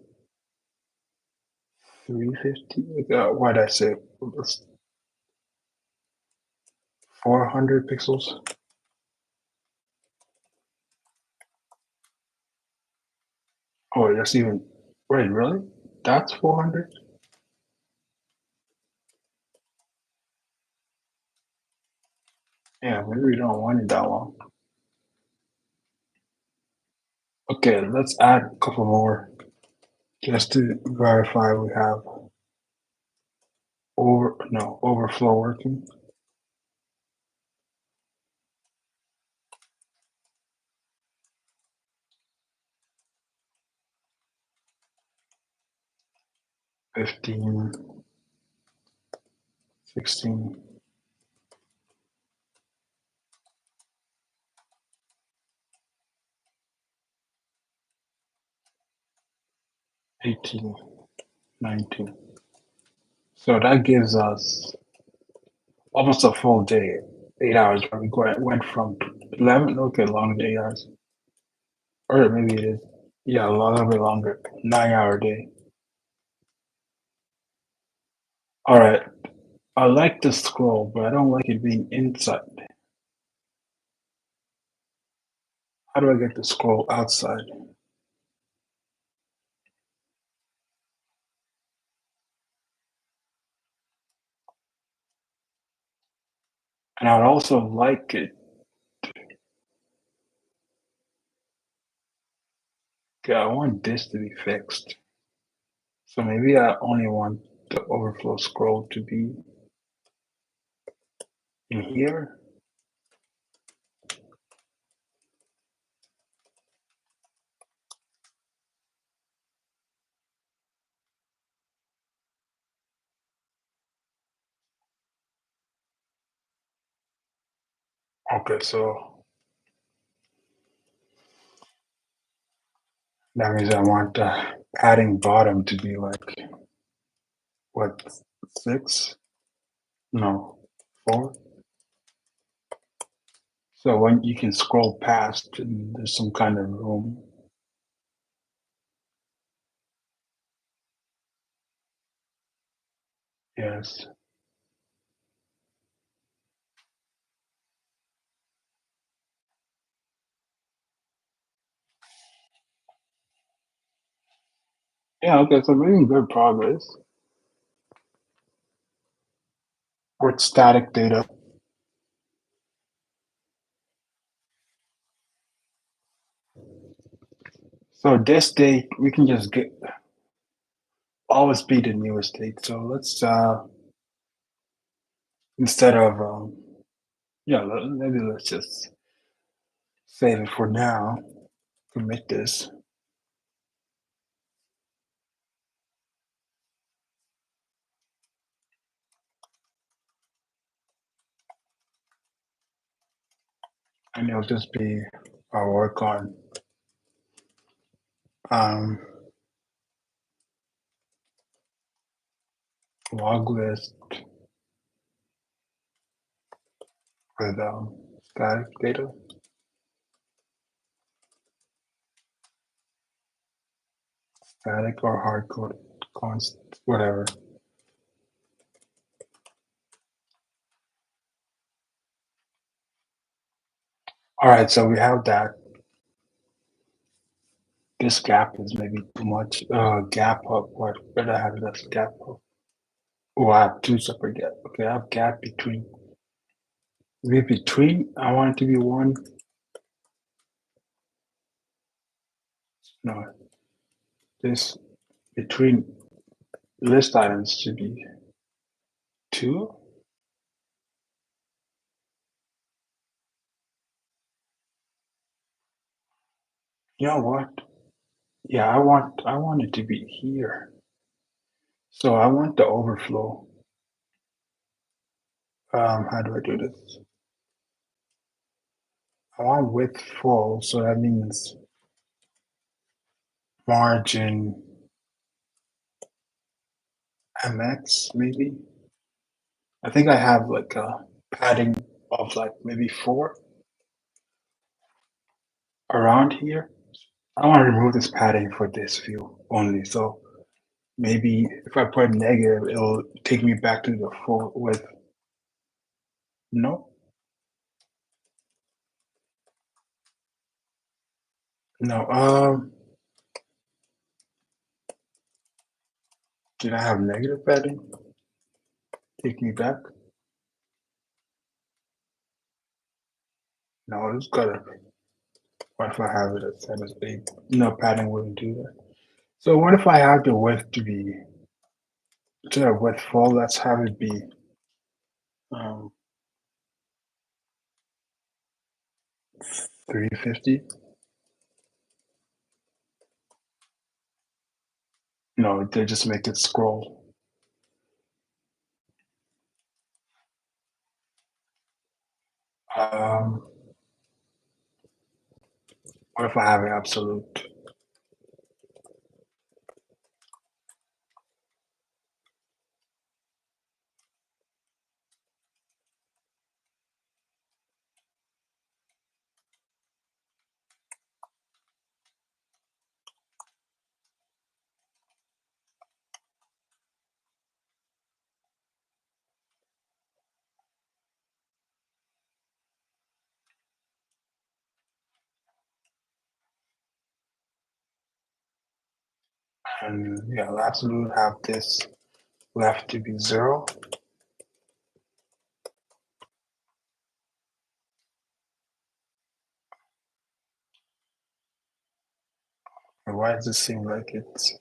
S1: 350, what did I say? 400 pixels. Oh, that's even, wait, really? That's 400? Yeah, maybe we don't want it that long. Okay, let's add a couple more just to verify we have overflow working. Fifteen, 16, 18, 19. So that gives us almost a full day, 8 hours. We went from 11, okay, longer than 8 hours. Or maybe it is, yeah, a little bit longer, 9 hour day. All right, I like the scroll, but I don't like it being inside. How do I get the scroll outside? And I'd also like it, I want this to be fixed. So maybe I only want the overflow scroll to be in here. Okay, so that means I want the padding bottom to be like, what, 6? No, 4? So when you can scroll past and there's some kind of room. Yes. Yeah, okay, so making good progress with static data. So this date, we can just get always be the newest date. So let's instead of yeah, maybe let's just save it for now. Commit this. And it'll just be our work on um, log list with static data, static or hard code, const, whatever. All right, so we have that. This gap is maybe too much. Gap up. What? Where do I have this gap up? Oh, I have two separate gaps. Okay, I have gap between. Maybe between. I want it to be one. No, this between list items should be two. You know what? Yeah, I want it to be here. So I want the overflow. How do I do this? I want width full, so that means margin MX maybe. I think I have like a padding of like maybe 4 around here. I want to remove this padding for this view only. So maybe if I put negative, it'll take me back to the full width. No, no. Did I have negative padding? Take me back? No, it's gotta. What if I have it at set as 8? No, padding wouldn't do that. So what if I have the width to be instead of width full? Let's have it be um, 350. No, they just make it scroll. Um, what if I have an absolute? And yeah, absolute have this left to be 0. And why does it seem like it's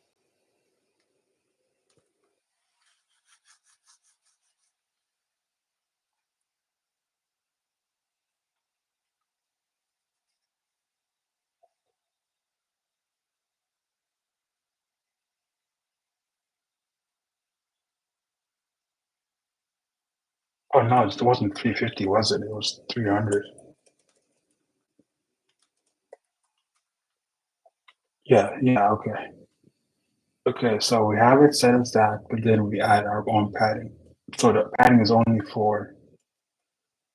S1: oh no, it wasn't 350, was it? It was 300. Yeah, yeah, okay. Okay, so we have it set as that, but then we add our own padding. So the padding is only for,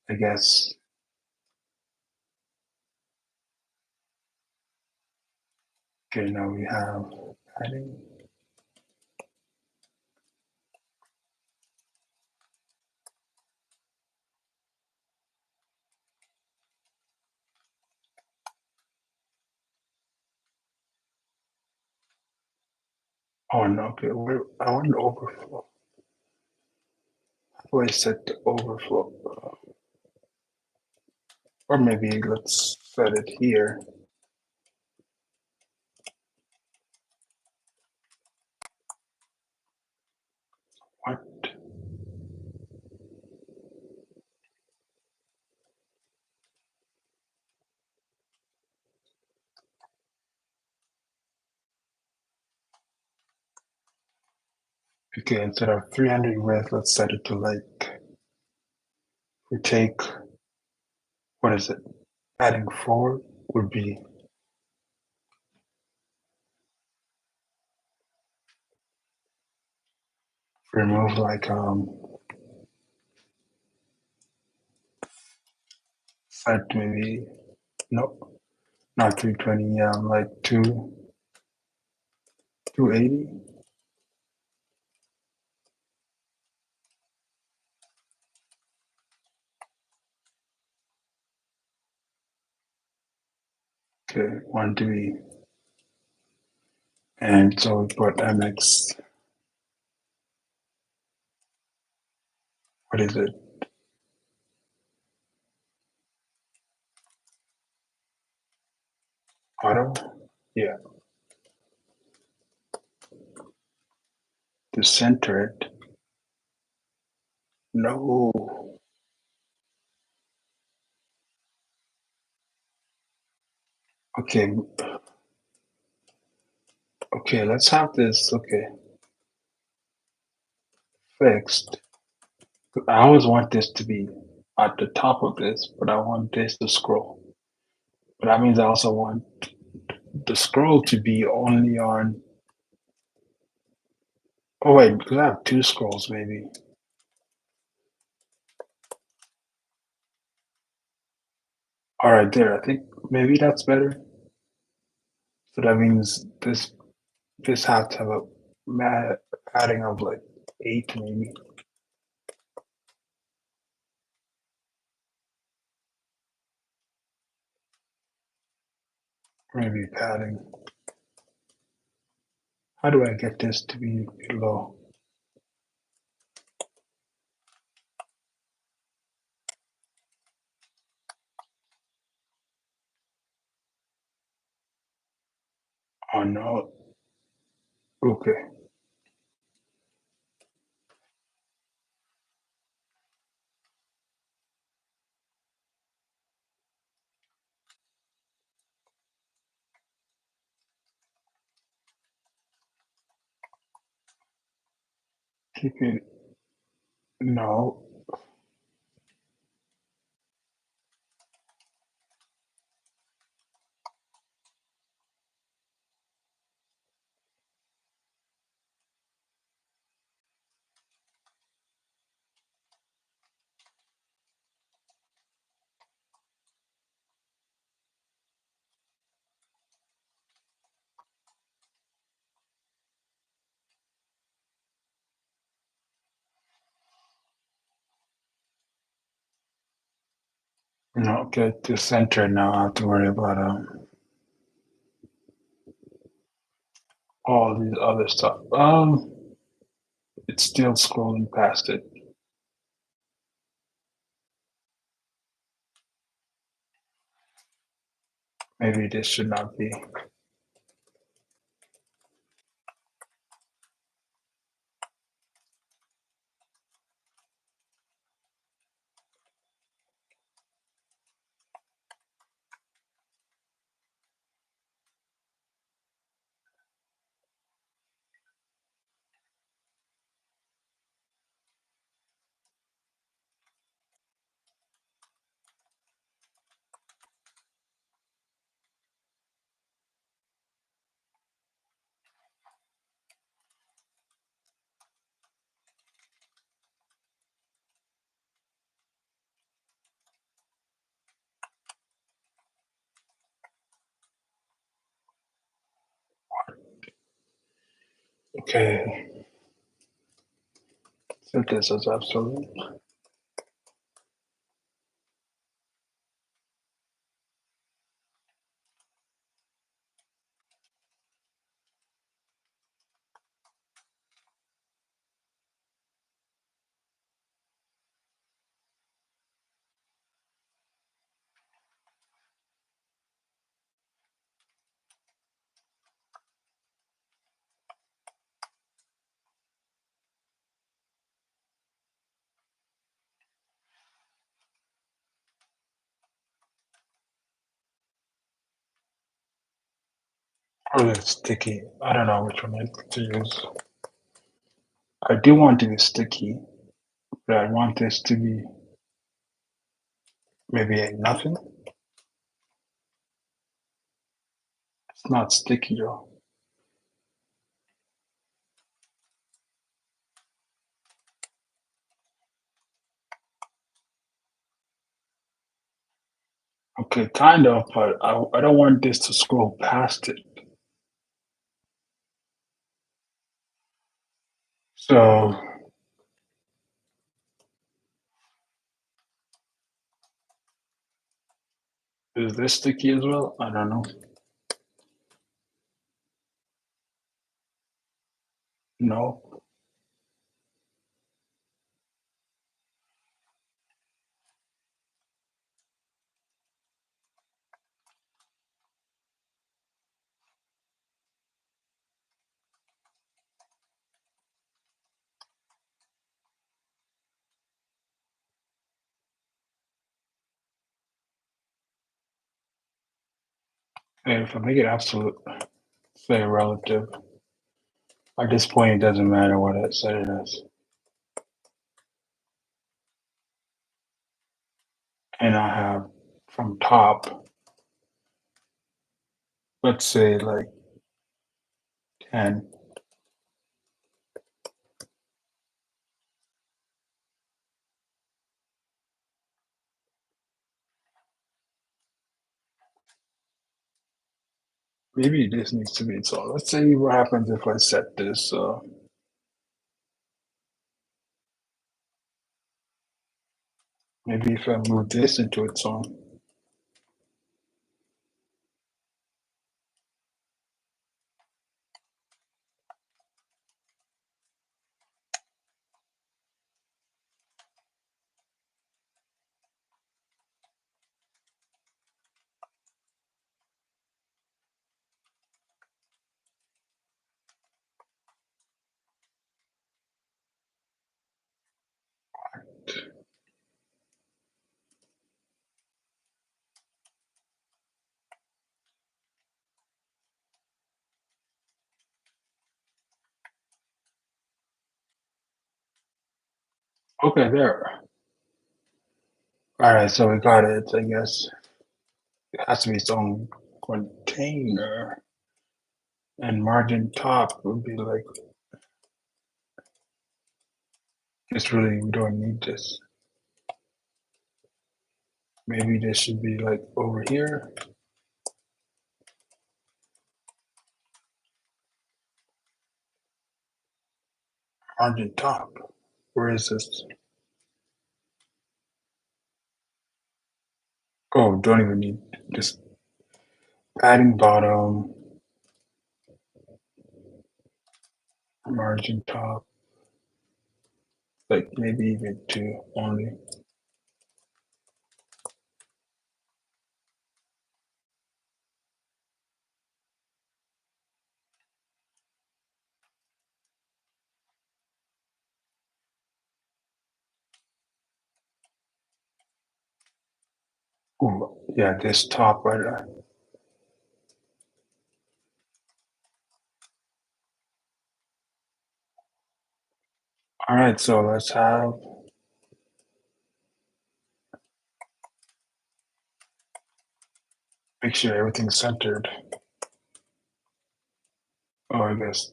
S1: I guess, okay, now we have padding. Oh no, okay. Where I want to overflow. How do I set the overflow? Or maybe let's set it here. What? Okay, instead of 300 width, let's set it to like, we take, what is it? Adding 4 would be, remove like, set maybe, no, not 320, like 280. Okay, 1 2 and so we put MX, what is it? Auto? Yeah, to center it. No. Okay, okay, let's have this, okay, fixed. I always want this to be at the top of this, but I want this to scroll. But that means I also want the scroll to be only on. Oh wait, because I have two scrolls maybe. All right, there. I think maybe that's better. So that means this has to have a padding of like 8 maybe. Maybe padding. How do I get this to be low? Oh no. Okay. Keep it. No. No. Okay. To center now. I have to worry about all these other stuff. It's still scrolling past it. Maybe this should not be. Okay. So this is absolute. Or it's sticky. I don't know which one to use. I do want to be sticky, but I want this to be maybe a nothing. It's not sticky though. Okay, kind of, but I don't want this to scroll past it. So is this sticky as well? I don't know. No. And if I make it absolute, say relative, at this point it doesn't matter what I set it as. And I have from top, let's say like 10. Maybe this needs to be so. Let's see what happens if I set this. Maybe if I move this into its own. Okay, there. All right, so we got it. I guess it has to be its own container. And margin top would be like, it's really, we don't need this. Maybe this should be like over here. Margin top. Where is this? Oh, don't even need this. Padding bottom, margin top, like maybe even two only. Oh, yeah, this top right there. All right, so let's have, make sure everything's centered. Oh, I guess.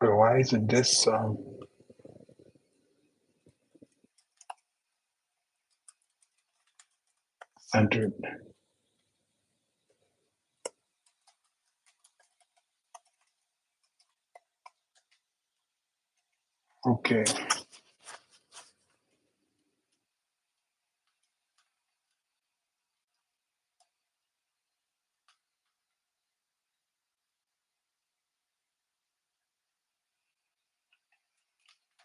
S1: Wait, why isn't this centered? Okay.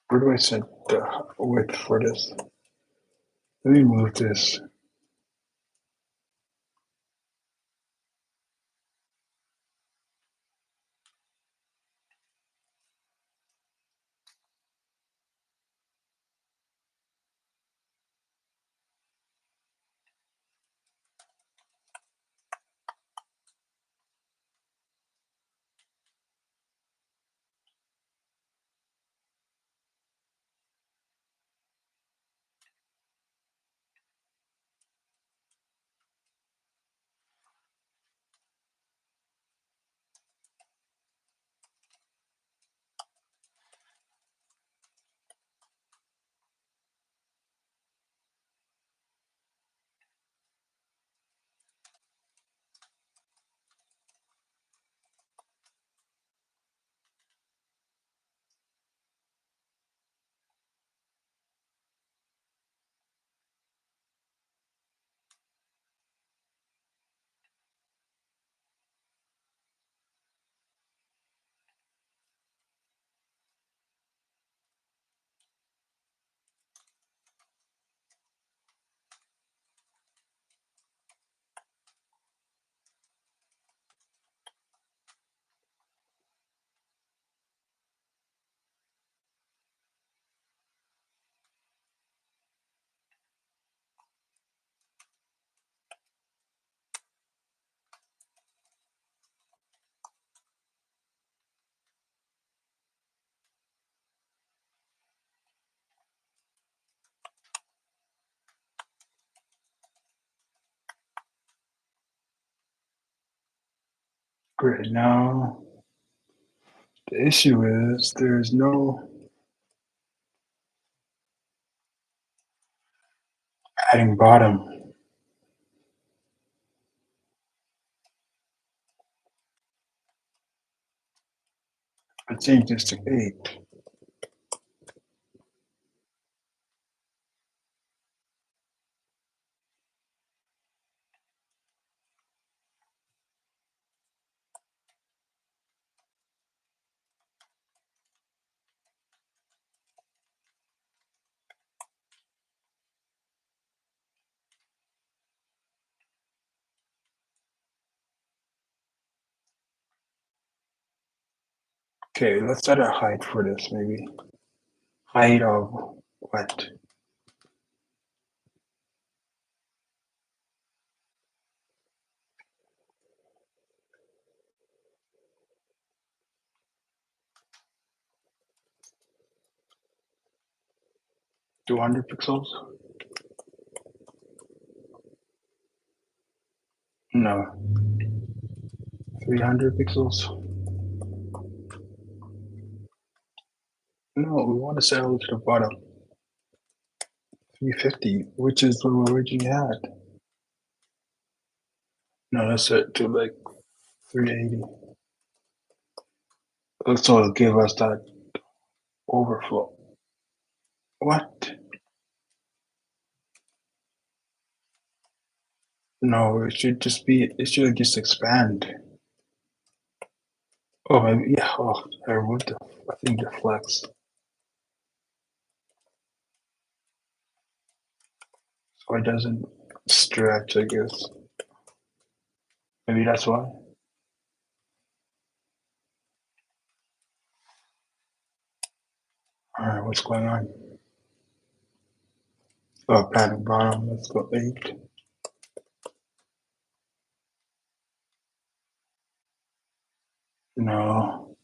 S1: Where do I set the width for this? Let me move this. Great. Now the issue is there's no adding bottom. I change this to 8. 'Kay, let's set a height for this maybe. Height of what? 200 pixels? No. 300 pixels? No, we want to set it to the bottom. 350, which is what we originally had. No, let's set it to like 380. So it'll give us that overflow. What? No, it should just expand. Oh, maybe, yeah, oh, I removed I think the flex. So it doesn't stretch, I guess. Maybe that's why. Alright, what's going on? Oh, panic bottom, let's go 8. No,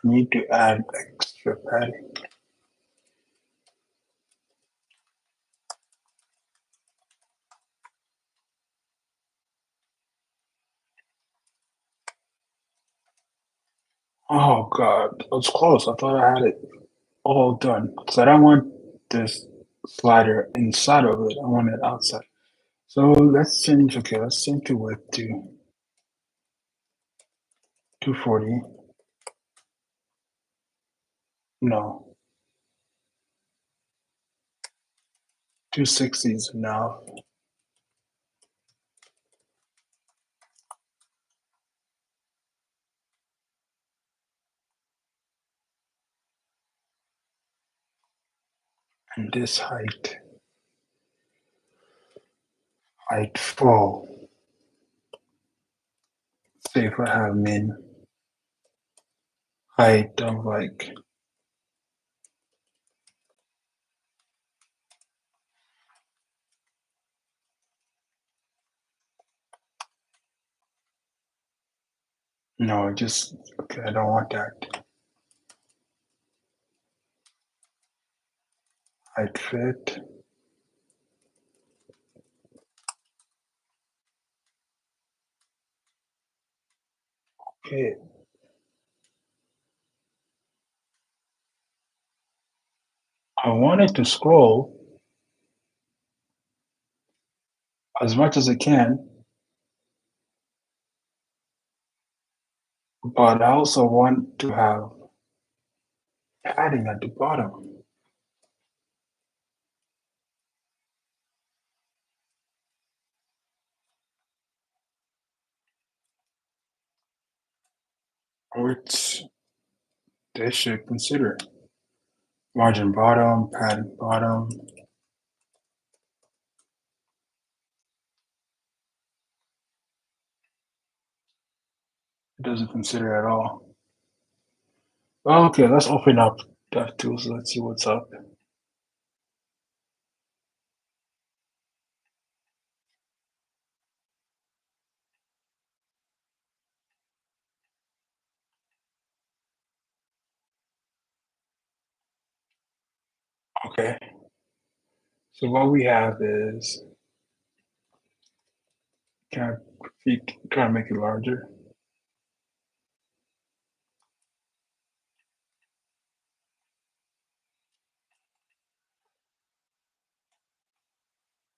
S1: I need to add extra padding. Oh god, that was close. I thought I had it all done. So I don't want this slider inside of it. I want it outside. So let's change. Okay, let's change the width to 240. No, 260 is enough. And this height full. Say if I have min height of like, no, just, okay, I don't want that. Height fit. Okay, I want it to scroll as much as it can, but I also want to have padding at the bottom, which they should consider. Margin bottom, padding bottom. It doesn't consider at all. Well, okay, let's open up DevTools. Let's see what's up. Okay, so what we have is, can kind of make it larger?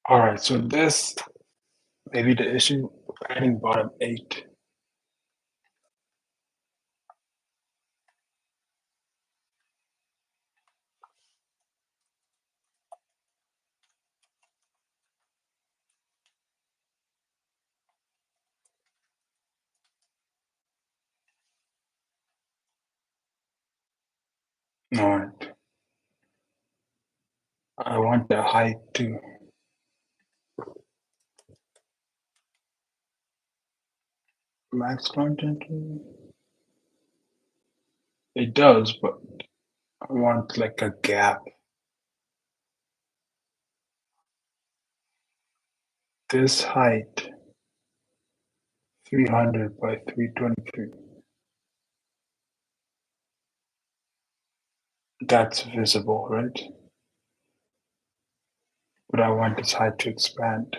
S1: All right, so this maybe the issue, adding bottom 8. All right, I want the height to max content. It does, but I want like a gap. This height, 300 by 323. That's visible, right? But I want this height to expand.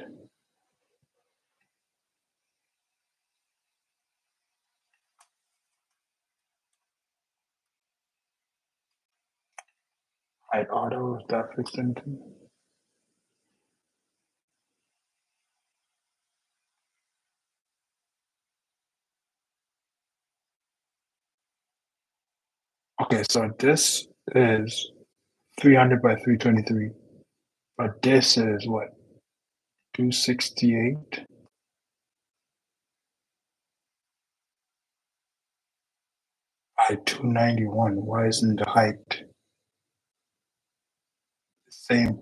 S1: Height auto, is that fixed anything? Okay, so this is 300 by 323, but this is what, 268 by 291. Why isn't the height the same?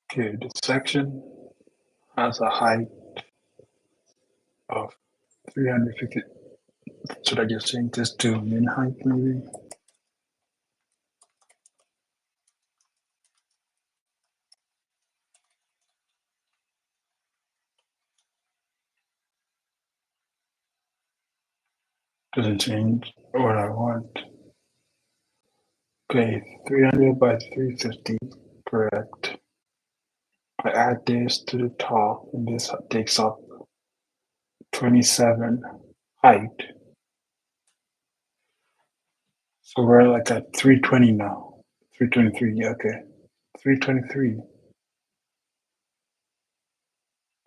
S1: Okay, the section has a height of 350. Should I just change this to min height maybe? Doesn't change what I want. Okay, 300 by 350, correct. I add this to the top and this takes up 27 height. So we're like at 320 now. 323, yeah, okay. 323.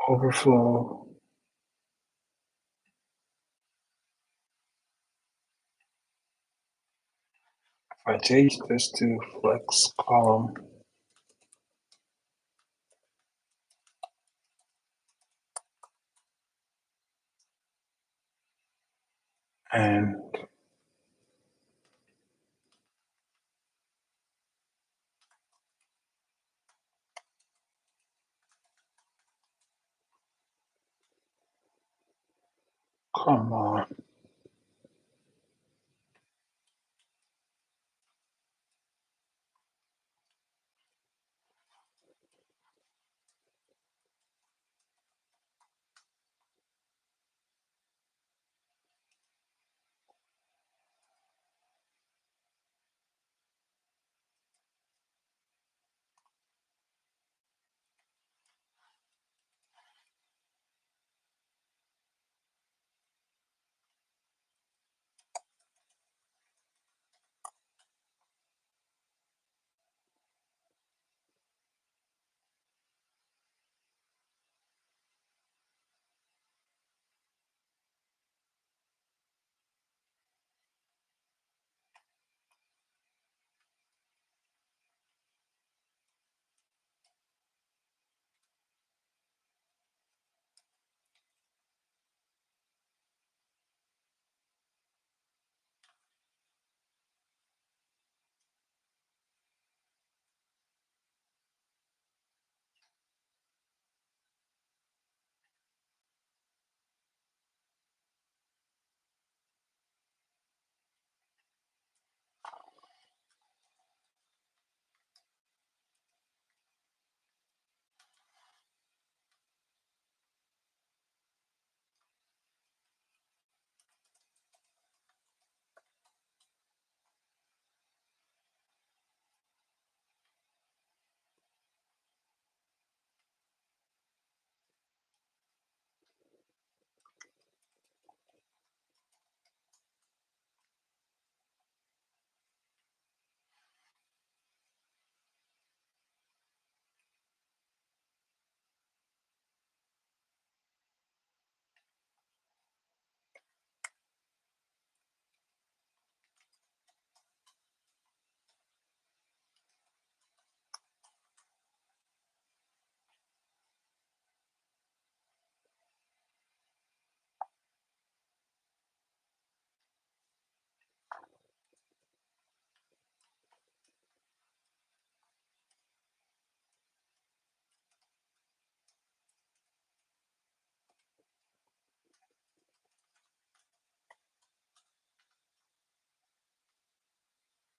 S1: Overflow. If I change this to flex column and come on.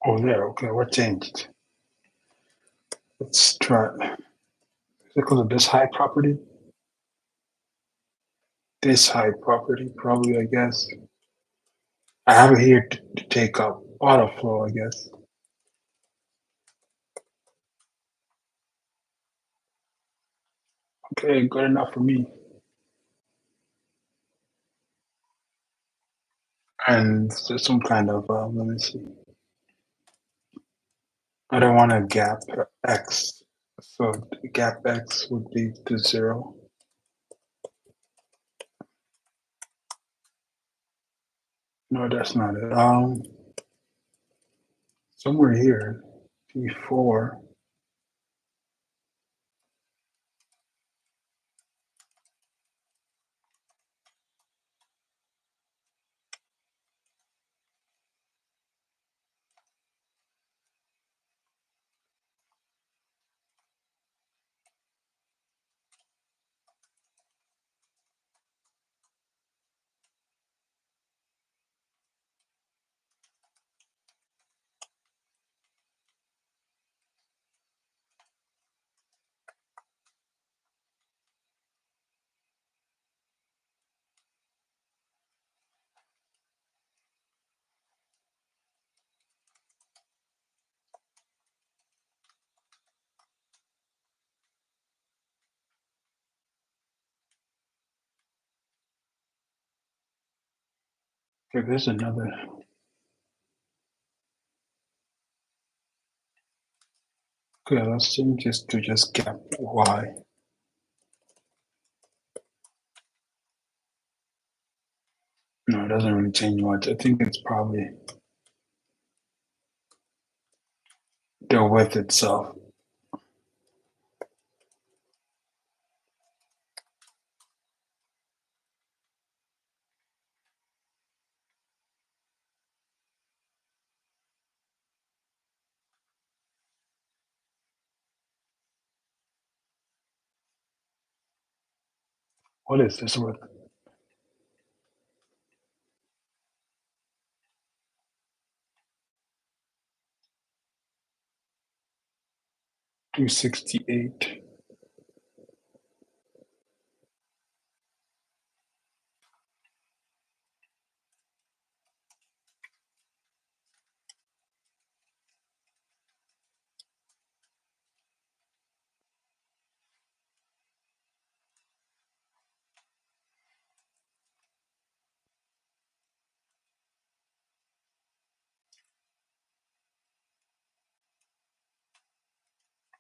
S1: Oh, there, okay, what changed? Let's try. Is it because of this high property? This high property, probably, I guess. I have it here to take up auto flow, I guess. Okay, good enough for me. And some kind of, let me see. I don't want a gap X. So gap X would be to 0. No, that's not it. Somewhere here, P4. Okay, there's another. Okay, let's change this to just gap Y. No, it doesn't really change much. I think it's probably the width itself. What is this width? $268.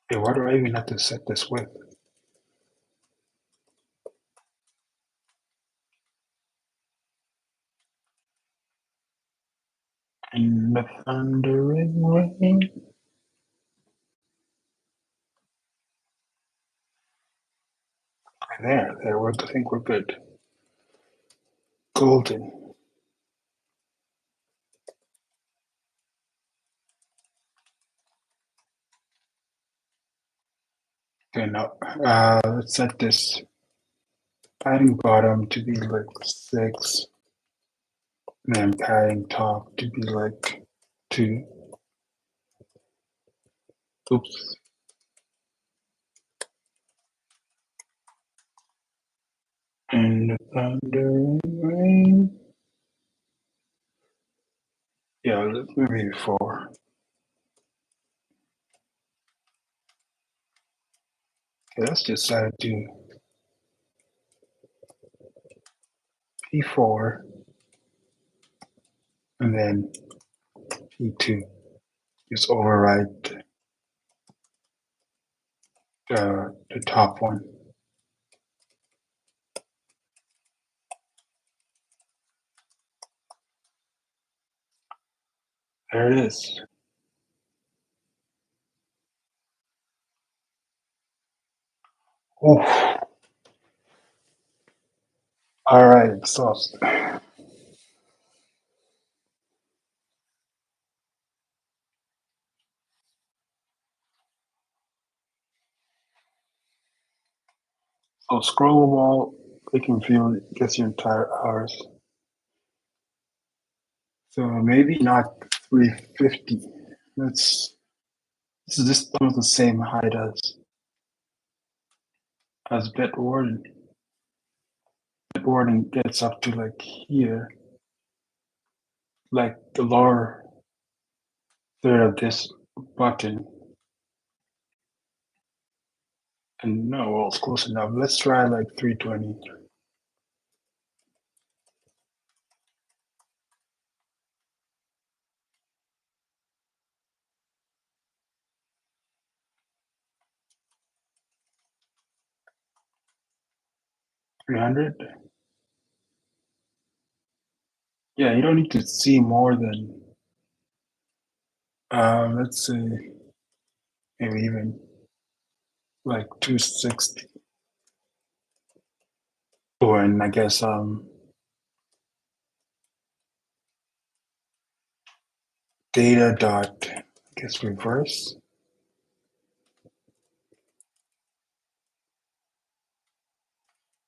S1: Hey, why do I even have to set this width? In the thundering rain. There, I think we're good. Golden. Okay, now let's set this padding bottom to be like 6, and then padding top to be like 2. Oops. In the thundering rain. Yeah, maybe 4. Okay, let's just set it to P4 and then P2. Just override the top one. There it is. Oof. All right, so scrollable, click and feel gets your entire hours. So maybe not 350. This is just almost the same height as Bitwarden. Bitwarden gets up to like here, like the lower third of this button. And no, well, it's close enough. Let's try like 320. 300. Yeah, you don't need to see more than, let's say, maybe even like 260. Oh, and I guess data dot, I guess reverse.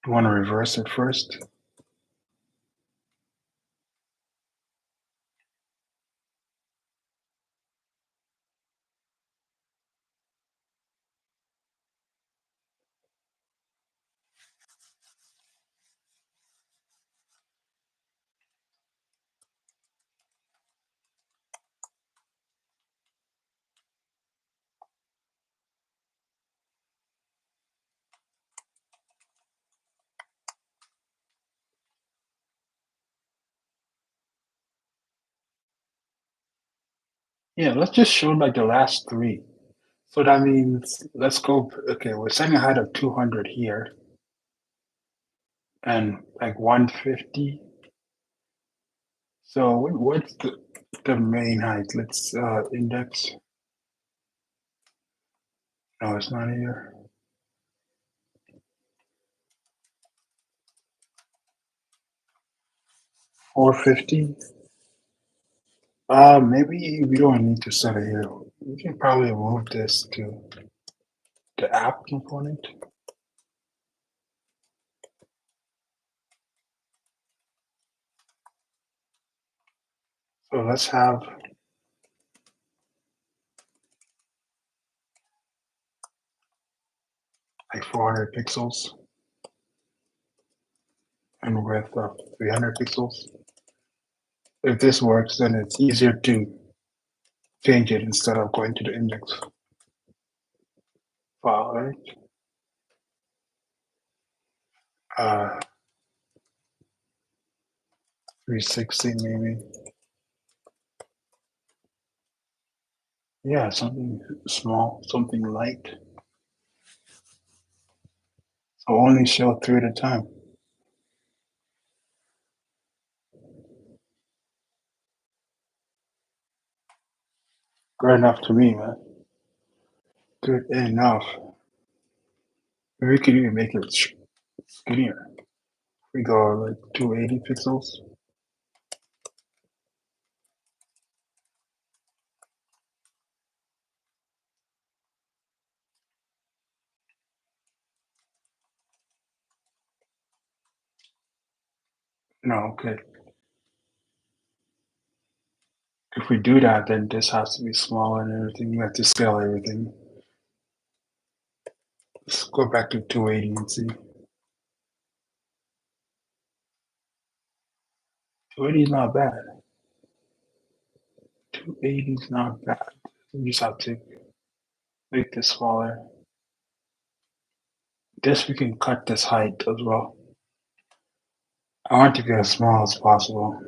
S1: You want to reverse it first? Yeah, let's just show like the last three. So that means let's go. Okay, we're setting a height of 200 here and like 150. So what's the main height? Let's index. No, it's not here. 450. Maybe we don't need to set it here. We can probably move this to the app component. So let's have like 400 pixels and width of 300 pixels. If this works, then it's easier to change it instead of going to the index file, right? Uh, 360 maybe. Yeah, something small, something light. So only show three at a time. Good enough to me, man. Good enough. We could even make it skinnier. We go like 280 pixels. No, okay. If we do that, then this has to be smaller and everything. We have to scale everything. Let's go back to 280 and see. 280 is not bad. 280 is not bad. We just have to make this smaller. This we can cut this height as well. I want to get as small as possible.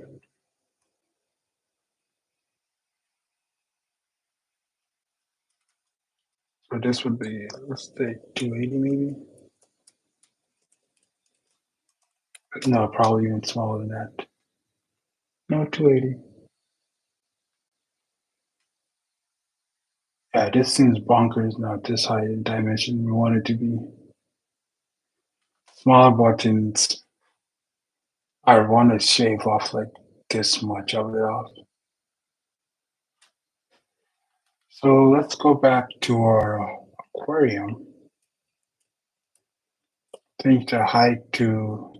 S1: So this would be, let's say 280 maybe. No, probably even smaller than that. No, 280. Yeah, this seems bonkers now, this height and dimension. We want it to be smaller buttons. I want to shave off like this much of it off. So let's go back to our aquarium. Change the height to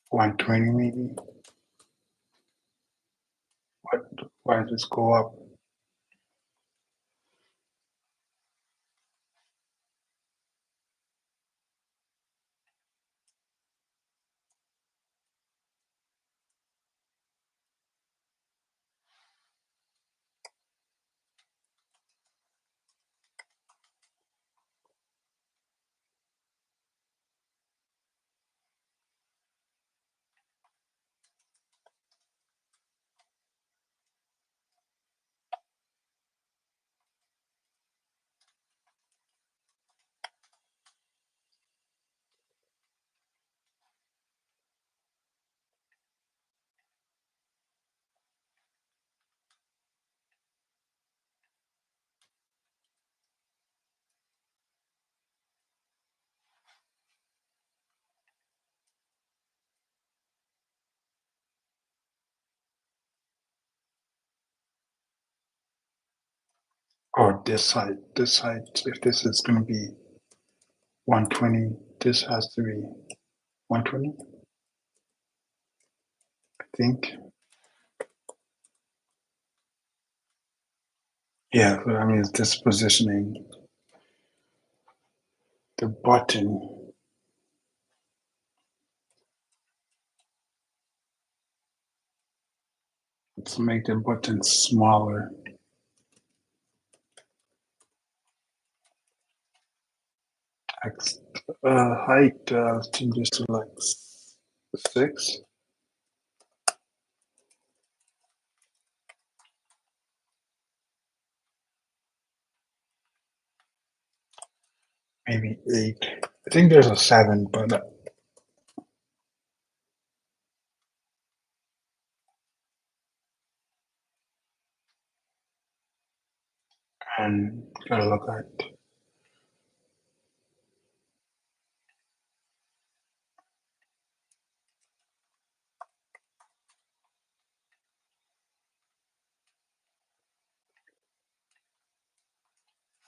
S1: 120 maybe. What, why does this go up? Or this height, if this is going to be 120, this has to be 120, I think. Yeah, so I mean, it's this positioning, the button. Let's make the button smaller. X, height, change this to like 6. maybe 8. I think there's a 7, but and gotta look at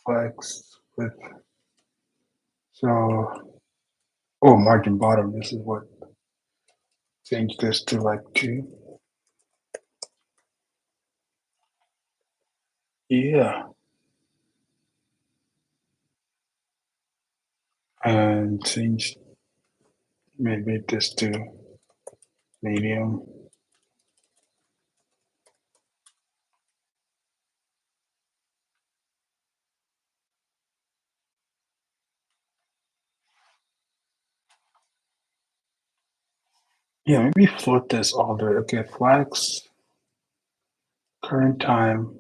S1: flex with so oh margin bottom. This is what change this to like 2. Yeah, and change maybe this to medium. Yeah, maybe float this all the way. Okay, flex current time.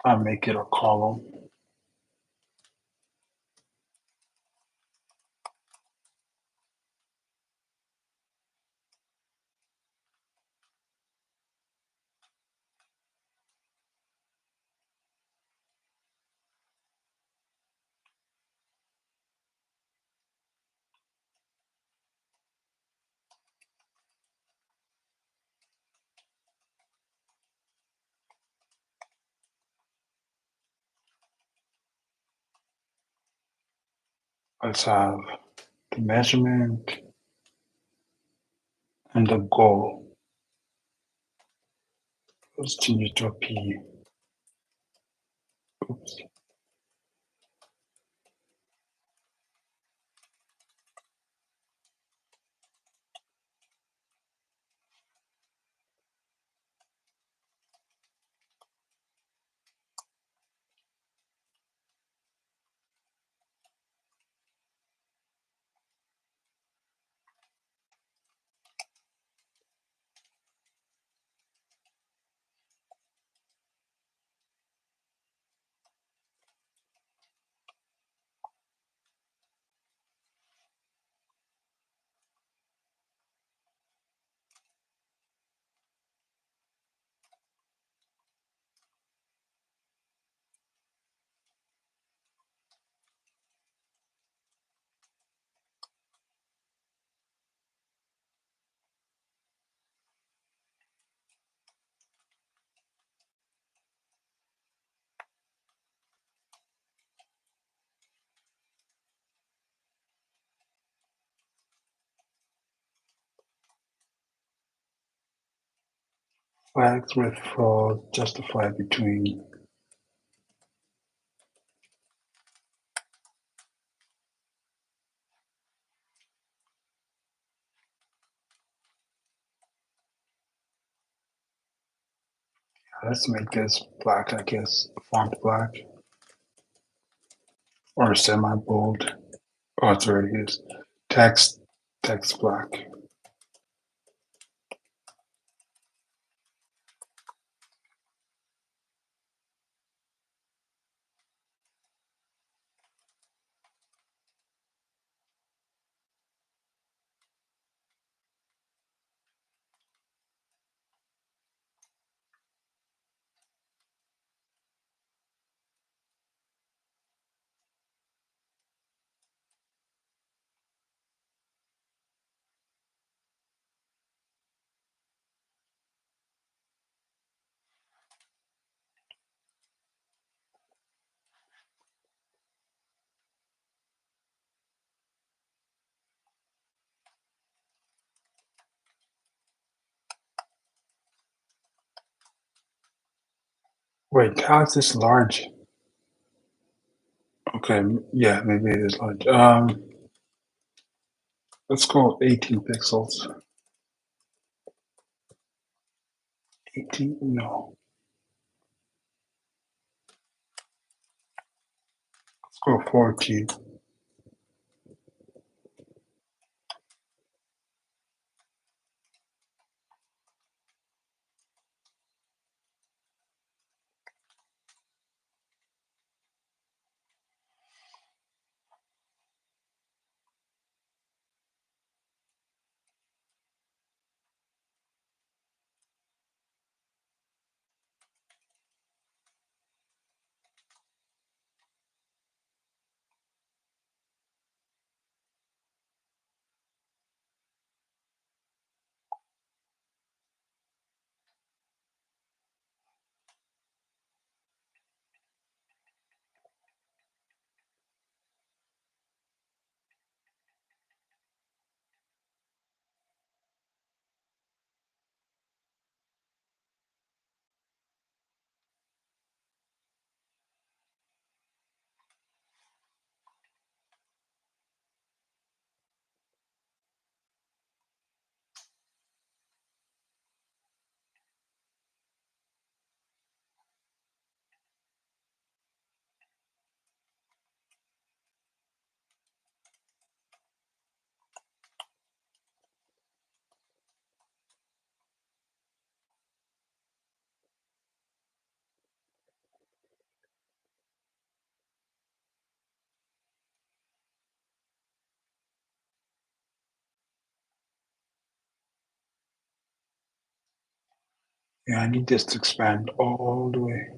S1: I'll make it a column. Let's have the measurement and the goal. Let's change it to a P. Oops. Flags with fraud justified between. Let's make this black, I guess, font black or semi bold. Oh, it's already is. Text, text black. Wait, how is this large? Okay, yeah, maybe it is large. Let's go 18 pixels. 18? No. Let's go 14. Yeah, I need this to expand all the way.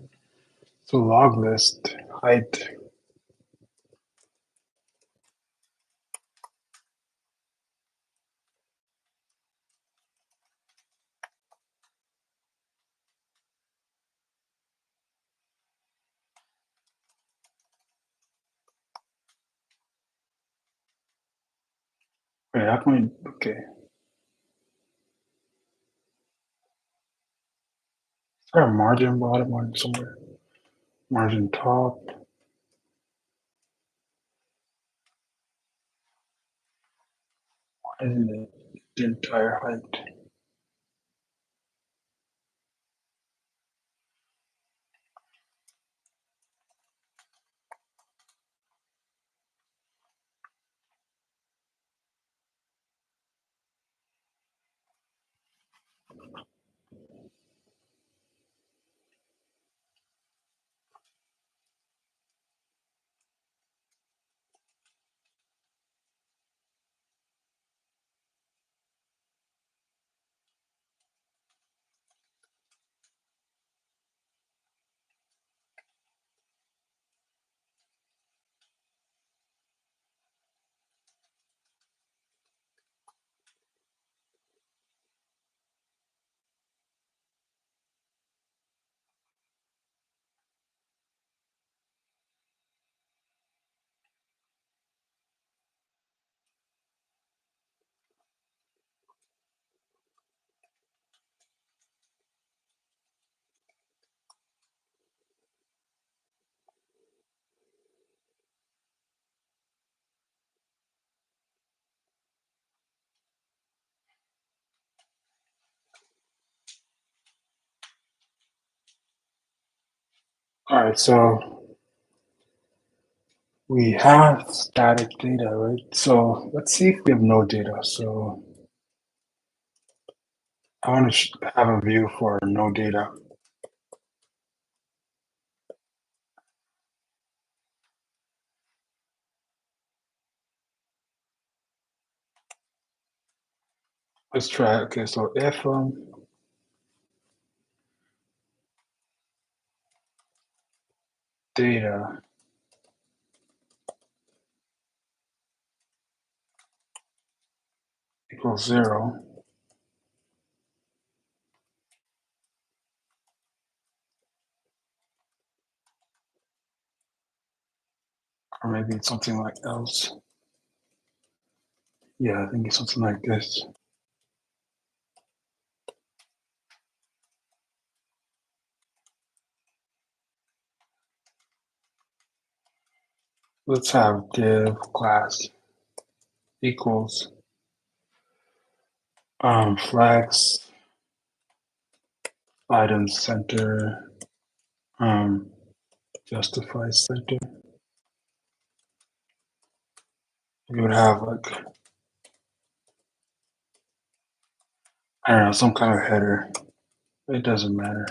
S1: So log list height. Wait, how can we, okay. Is there a margin bottom one somewhere? Margin top. Why isn't it the entire height? All right, so we have static data, right? So let's see if we have no data. So I want to have a view for no data. Let's try. Okay, so if data equals 0, or maybe it's something like else. Yeah, I think it's something like this. Let's have div class equals flags item center justify center. We would have like, I don't know, some kind of header. It doesn't matter.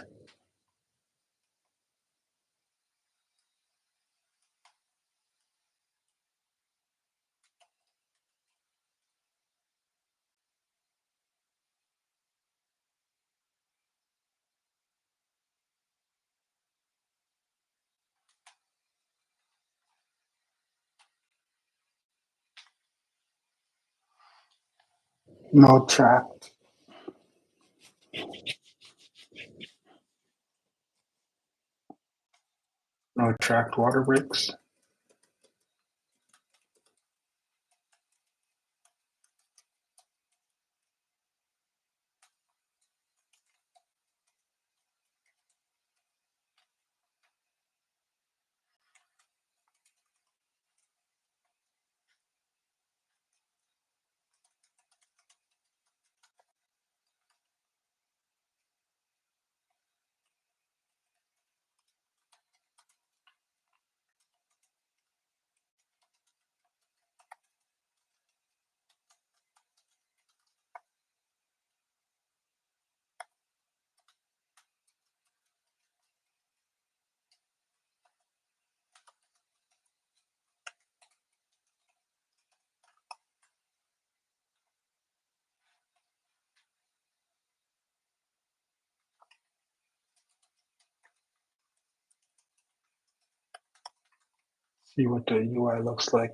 S1: No tracked, no tracked water breaks. See what the UI looks like.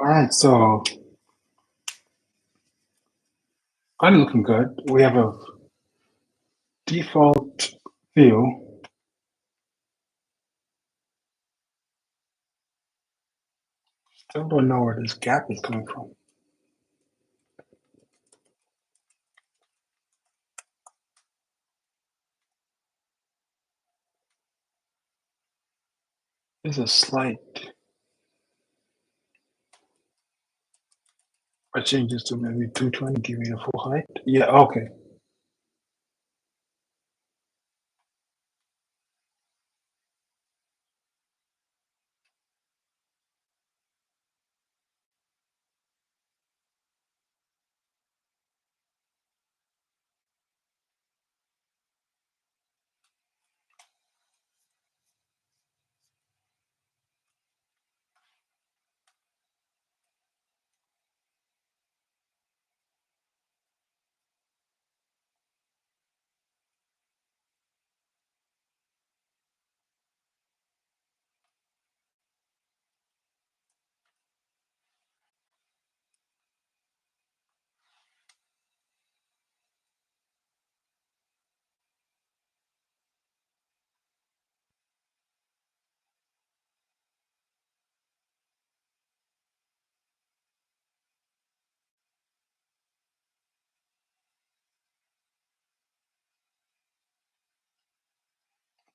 S1: All right, so I'm looking good. We have a default view. Still don't know where this gap is coming from. There's a slight. I change this to maybe 220, give me the full height. Yeah, okay.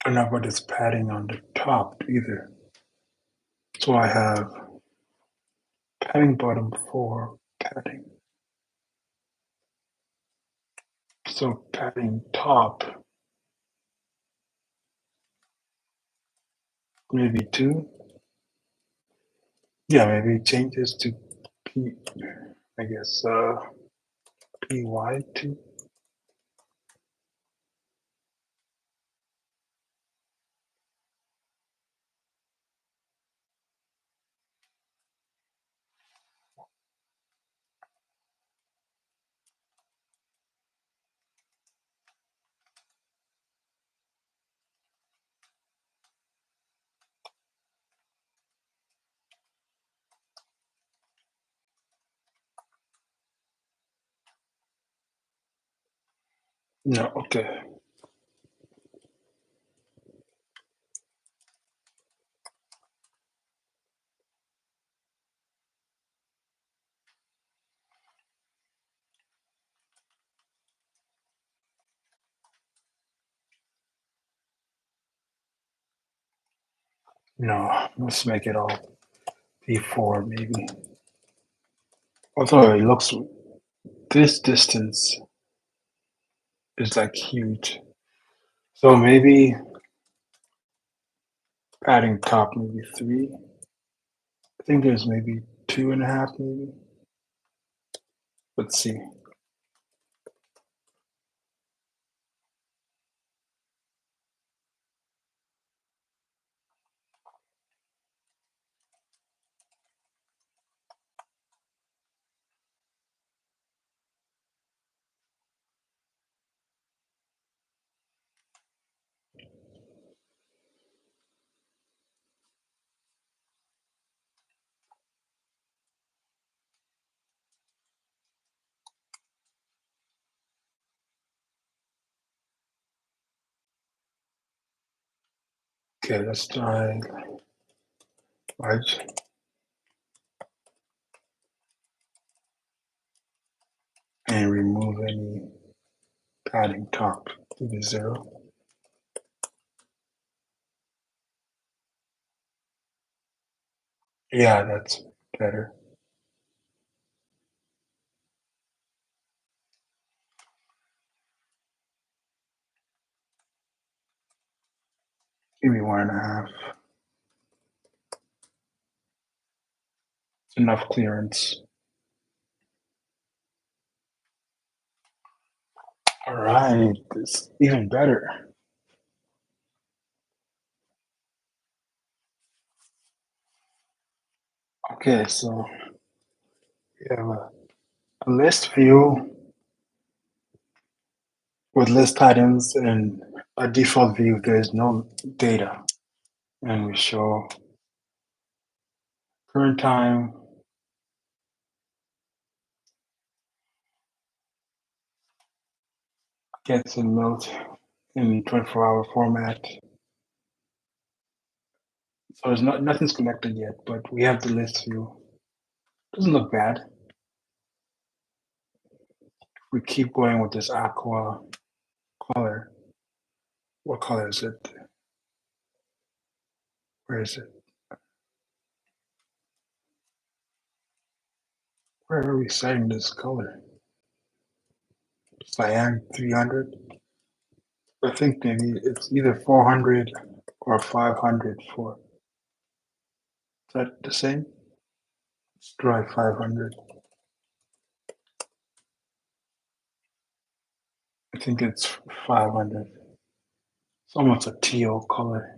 S1: I don't know about this padding on the top either. So I have padding bottom 4, padding. So padding top, maybe 2. Yeah, maybe change this to P, I guess, PY 2. No, okay. No, let's make it all P4 maybe. Although it looks, this distance is like huge. So maybe padding top maybe 3. I think there's maybe 2.5 maybe. Let's see. Okay, let's try large and remove any padding top to the 0. Yeah, that's better. Give me 1.5. It's enough clearance. All right, it's even better. Okay, so we have a list view with list items and a default view. There is no data, and we show current time, gets and note in 24-hour format. So there's nothing's connected yet, but we have the list view. Doesn't look bad. We keep going with this aqua color. What color is it? Where is it? Where are we setting this color? Cyan 300. I think maybe it's either 400 or 500 for. Is that the same? Let's try 500. I think it's 500. It's almost a teal color.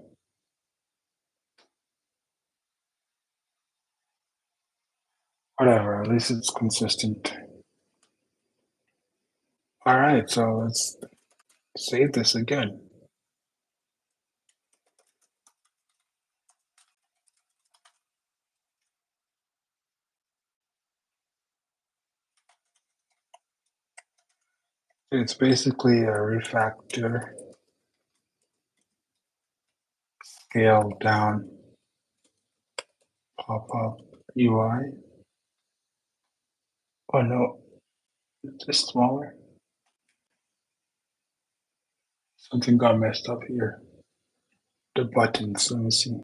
S1: Whatever, at least it's consistent. All right, so let's save this again. It's basically a refactor, scale down, pop up UI. Oh no, it's just smaller. Something got messed up here. the buttons. Let me see.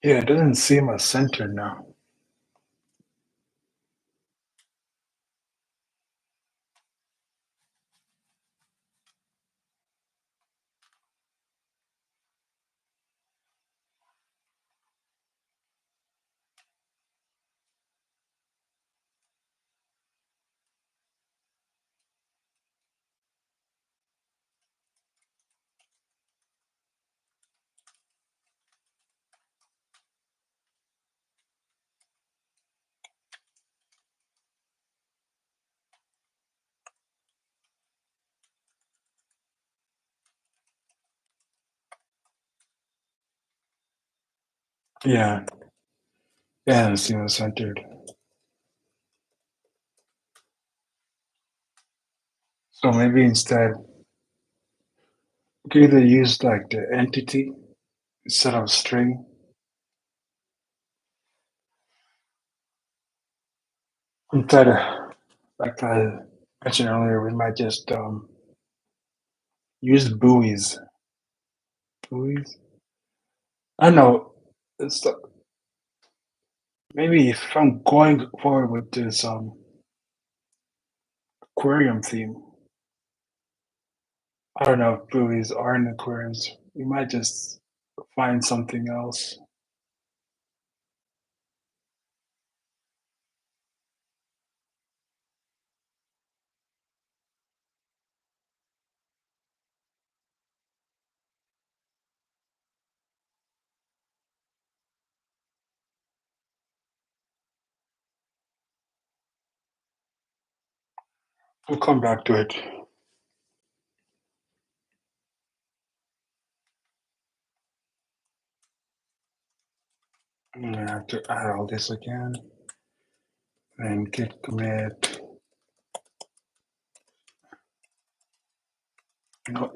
S1: Yeah, it doesn't seem as centered now. Yeah, yeah, it seems centered. So maybe instead, we could either use like the entity instead of string. Instead of, like I mentioned earlier, we might just use buoys. Buoys? I don't know. It's maybe if I'm going forward with this aquarium theme, I don't know if buoys are in aquariums. We might just find something else. We'll come back to it. I'm gonna have to add all this again and git commit,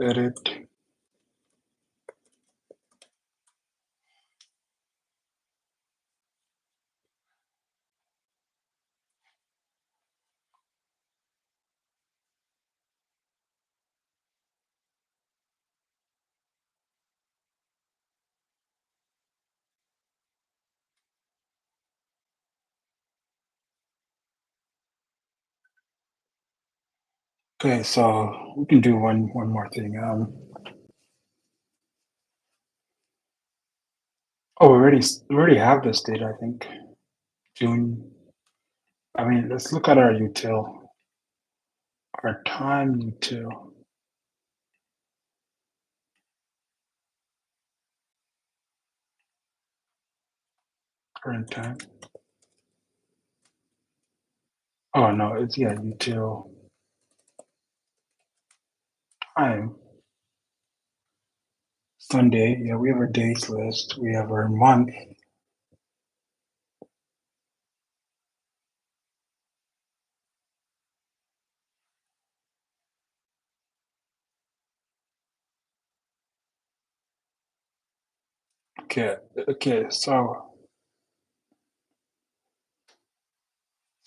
S1: edit. Okay, so we can do one more thing. Oh, we already have this date, I think. June. I mean, let's look at our time util, current time. Oh no, it's yeah, util time. Sunday, yeah, we have our days list. We have our month. Okay, okay, so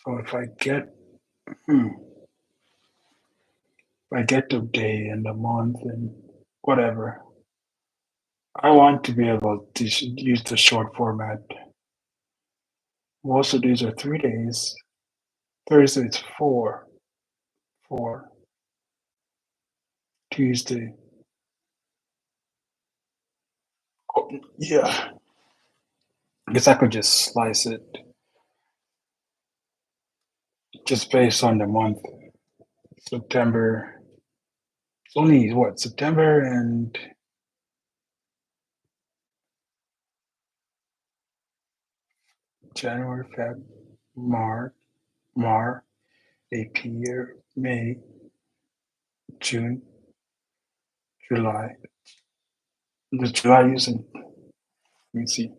S1: hmm, if I get the day and the month and whatever, I want to be able to use the short format. Most of these are 3 days. Thursday it's four. Tuesday, oh, yeah. I guess I could just slice it just based on the month. September. It's only what, September and January, Feb, March, Mar, April, May, June, July. The July using, let me see.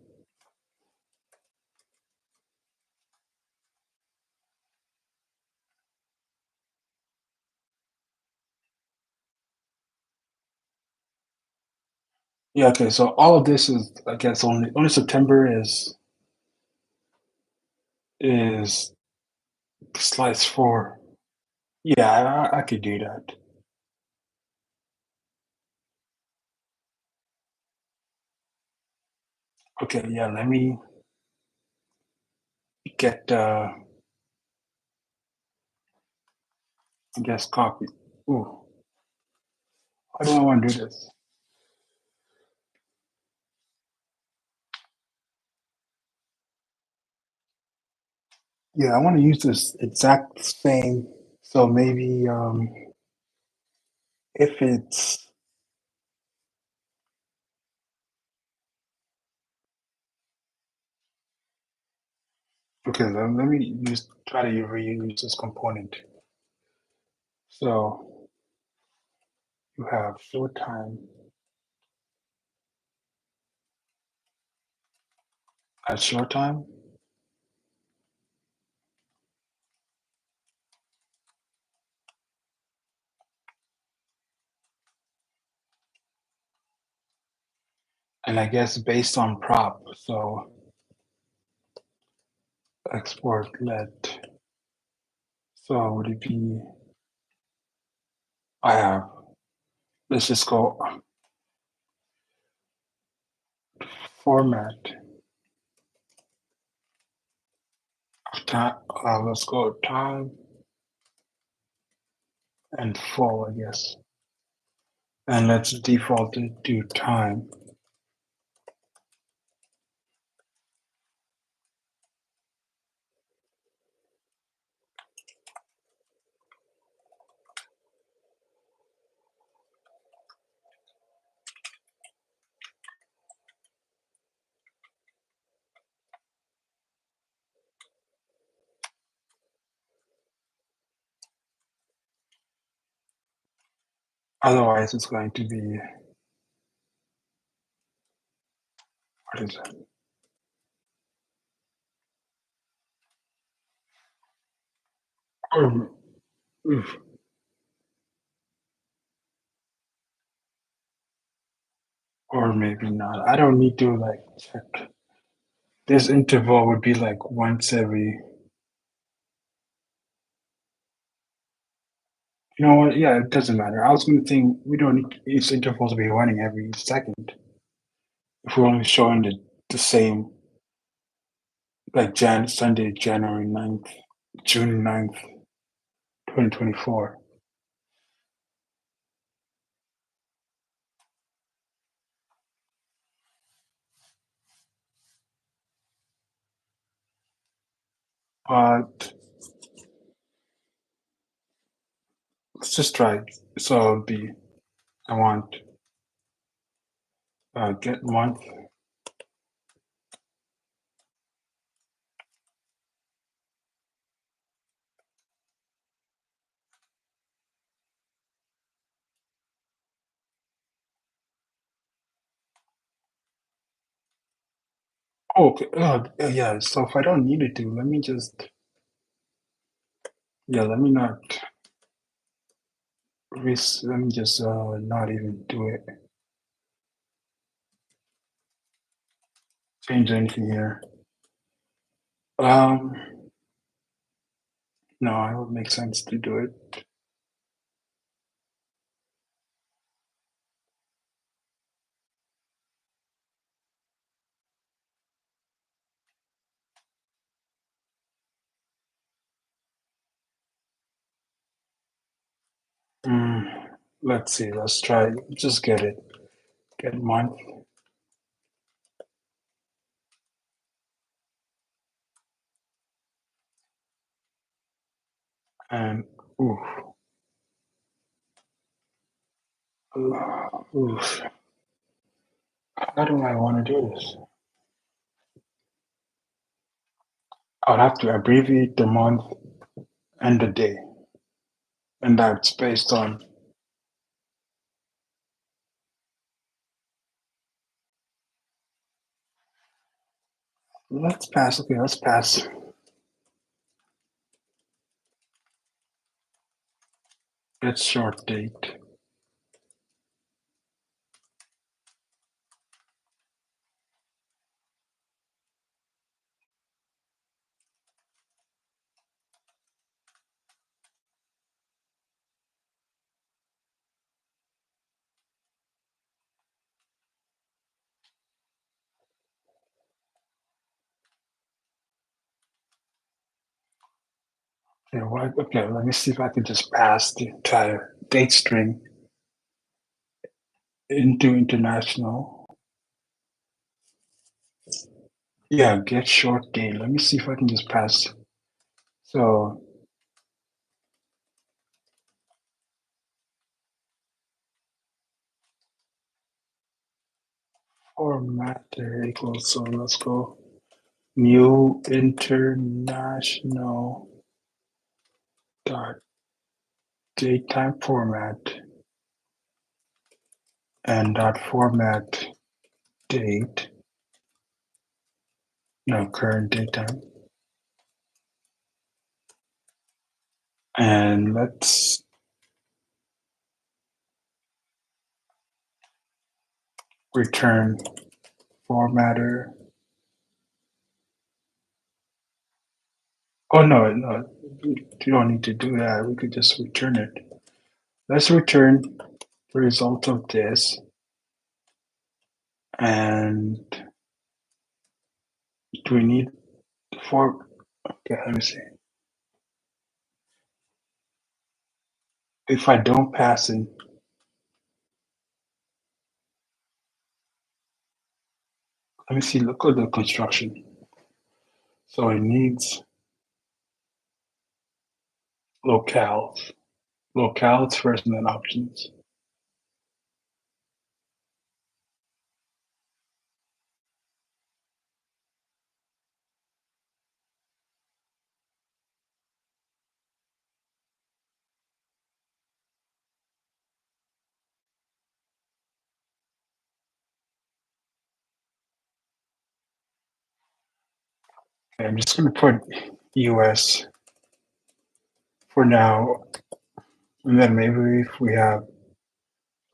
S1: Yeah, okay, so all of this is, I guess, only September is slice four. Yeah, I could do that. Okay, yeah, let me get, I guess, copy. Ooh, how do I want to do this? Yeah, I want to use this exact same. So maybe if it's okay, let me try to reuse this component. So you have short time at short time, and I guess based on prop. So export let. So would it be? I have. Let's just go format time. Let's go time and full, I guess, and let's default it to time. Otherwise, it's going to be what is it? Or, oof, or maybe not. I don't need to like check. This interval would be like once every. You know what? Yeah, it doesn't matter. I was going to think we don't need each interval to be running every second. If we're only showing the same, like Sunday, January 9th, June 9th, 2024. But Let's just try it. So it'll be, I want get month. Oh, okay. Yeah. So if I don't need it to, let me just, yeah, let me not let me just not even do it. Change anything here. Um, no, it would make sense to do it. Mm, let's see. Let's try. Just get it. Get month and oof, oof. How do I want to do this? I would have to abbreviate the month and the day, and that's based on. Let's pass. Okay, let's pass. Get short date. Okay, what? Okay, let me see if I can just pass the entire date string into international. Yeah, get short date. Let me see if I can just pass. So formatter equals. So let's go new international dot datetime format and dot format date. No, current datetime. And let's return formatter. Oh no, no, you don't need to do that. We could just return it. Let's return the result of this. And do we need for? Okay, let me see. If I don't pass in, let me see. Look at the construction. So it needs locales. Locales first, and then options. Okay, I'm just going to put US for now, and then maybe if we have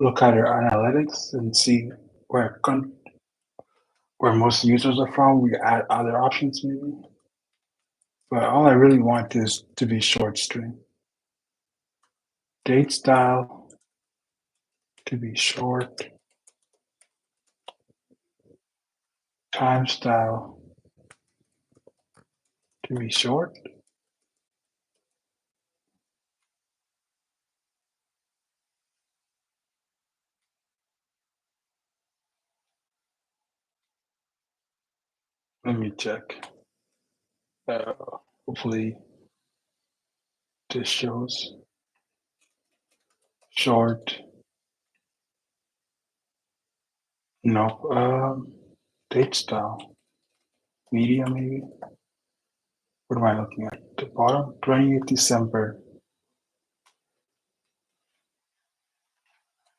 S1: look at our analytics and see where where most users are from, we add other options maybe. But all I really want is to be short string. Date style to be short. Time style to be short. Let me check. Uh, hopefully this shows. short, no, date style, media maybe. What am I looking at? The bottom, 28th December.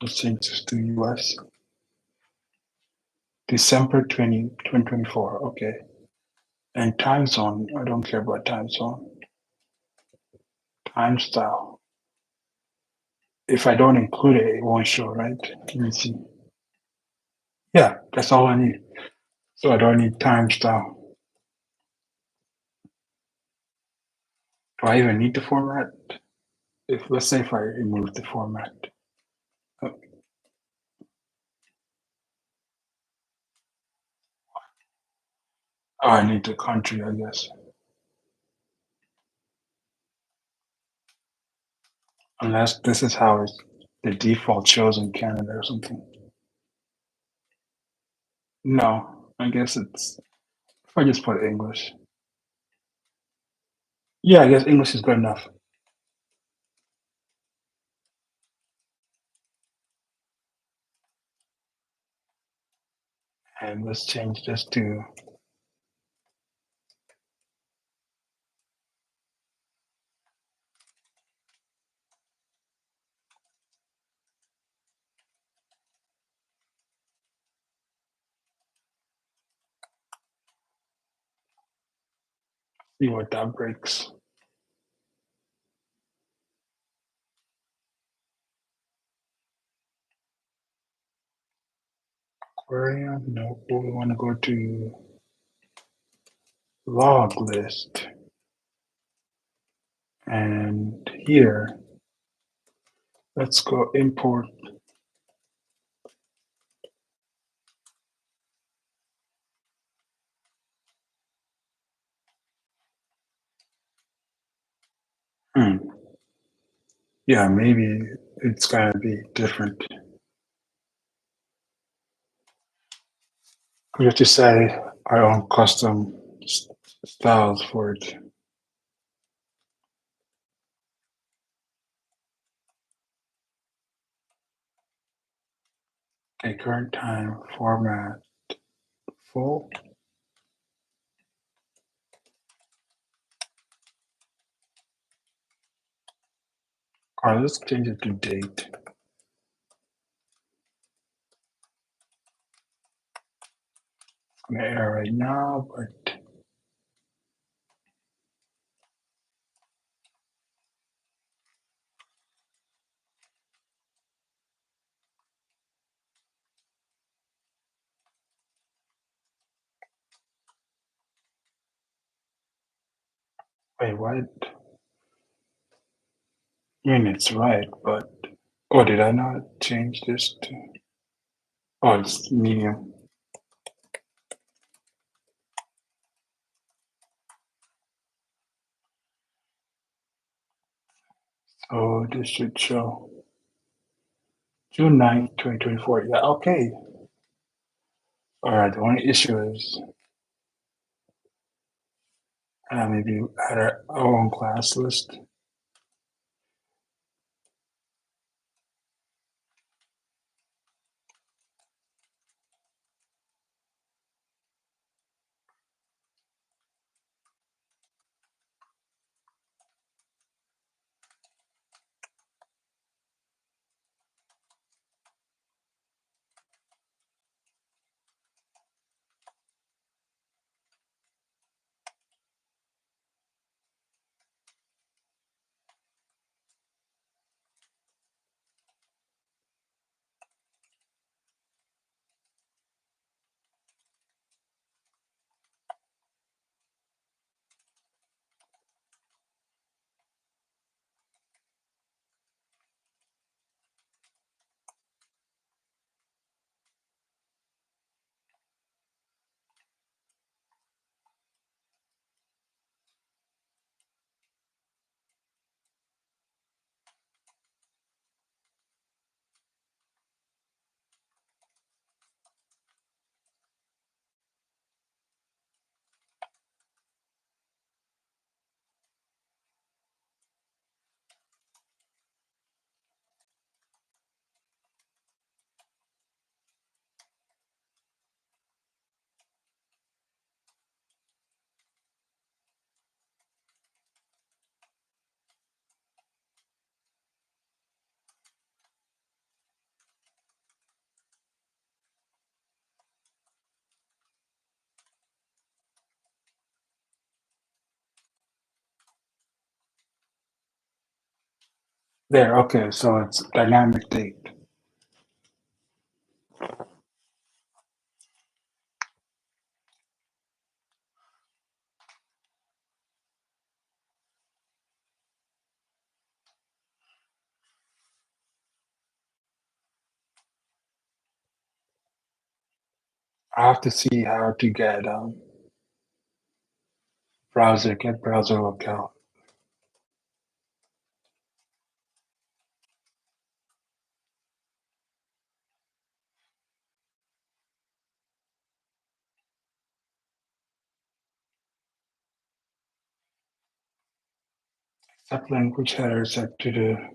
S1: Let's change this to US. December 2024. Okay. And time zone, I don't care about time zone. Time style. If I don't include it, it won't show, right? Let me see. Yeah, that's all I need. So I don't need time style. Do I even need the format? If let's say if I remove the format. Oh, I need the country, I guess. Unless this is how it's the default shows in Canada or something. No, I guess it's if I just put English. Yeah, I guess English is good enough. And let's change this to see what that breaks. Aquarium, no, we want to go to log list. And here, let's go import. Hmm. Yeah, maybe it's gonna be different. We have to say our own custom styles for it. Okay, current time format full. All right, let's change it to date. I'm gonna air right now, but wait, what? I mean, it's right, but oh, did I not change this to? Oh, it's medium. So this should show June 9th, 2024. Yeah, okay. All right, the only issue is maybe add our own class list. There, okay, so it's dynamic date. I have to see how to get get browser locale. Set language header set to the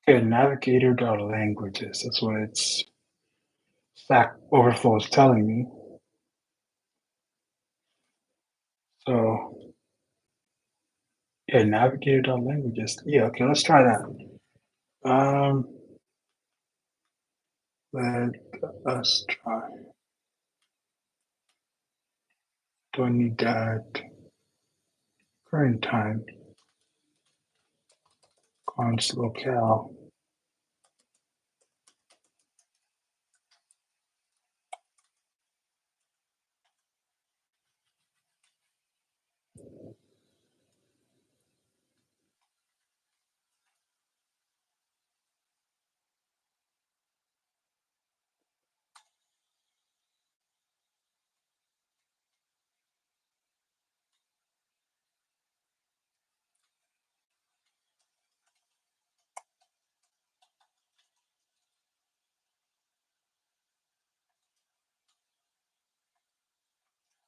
S1: okay, navigator.languages. That's what it's Stack Overflow is telling me. So yeah, navigator.languages. Yeah, okay, let's try that. Um, let us try. Do I need that current time? Const locale.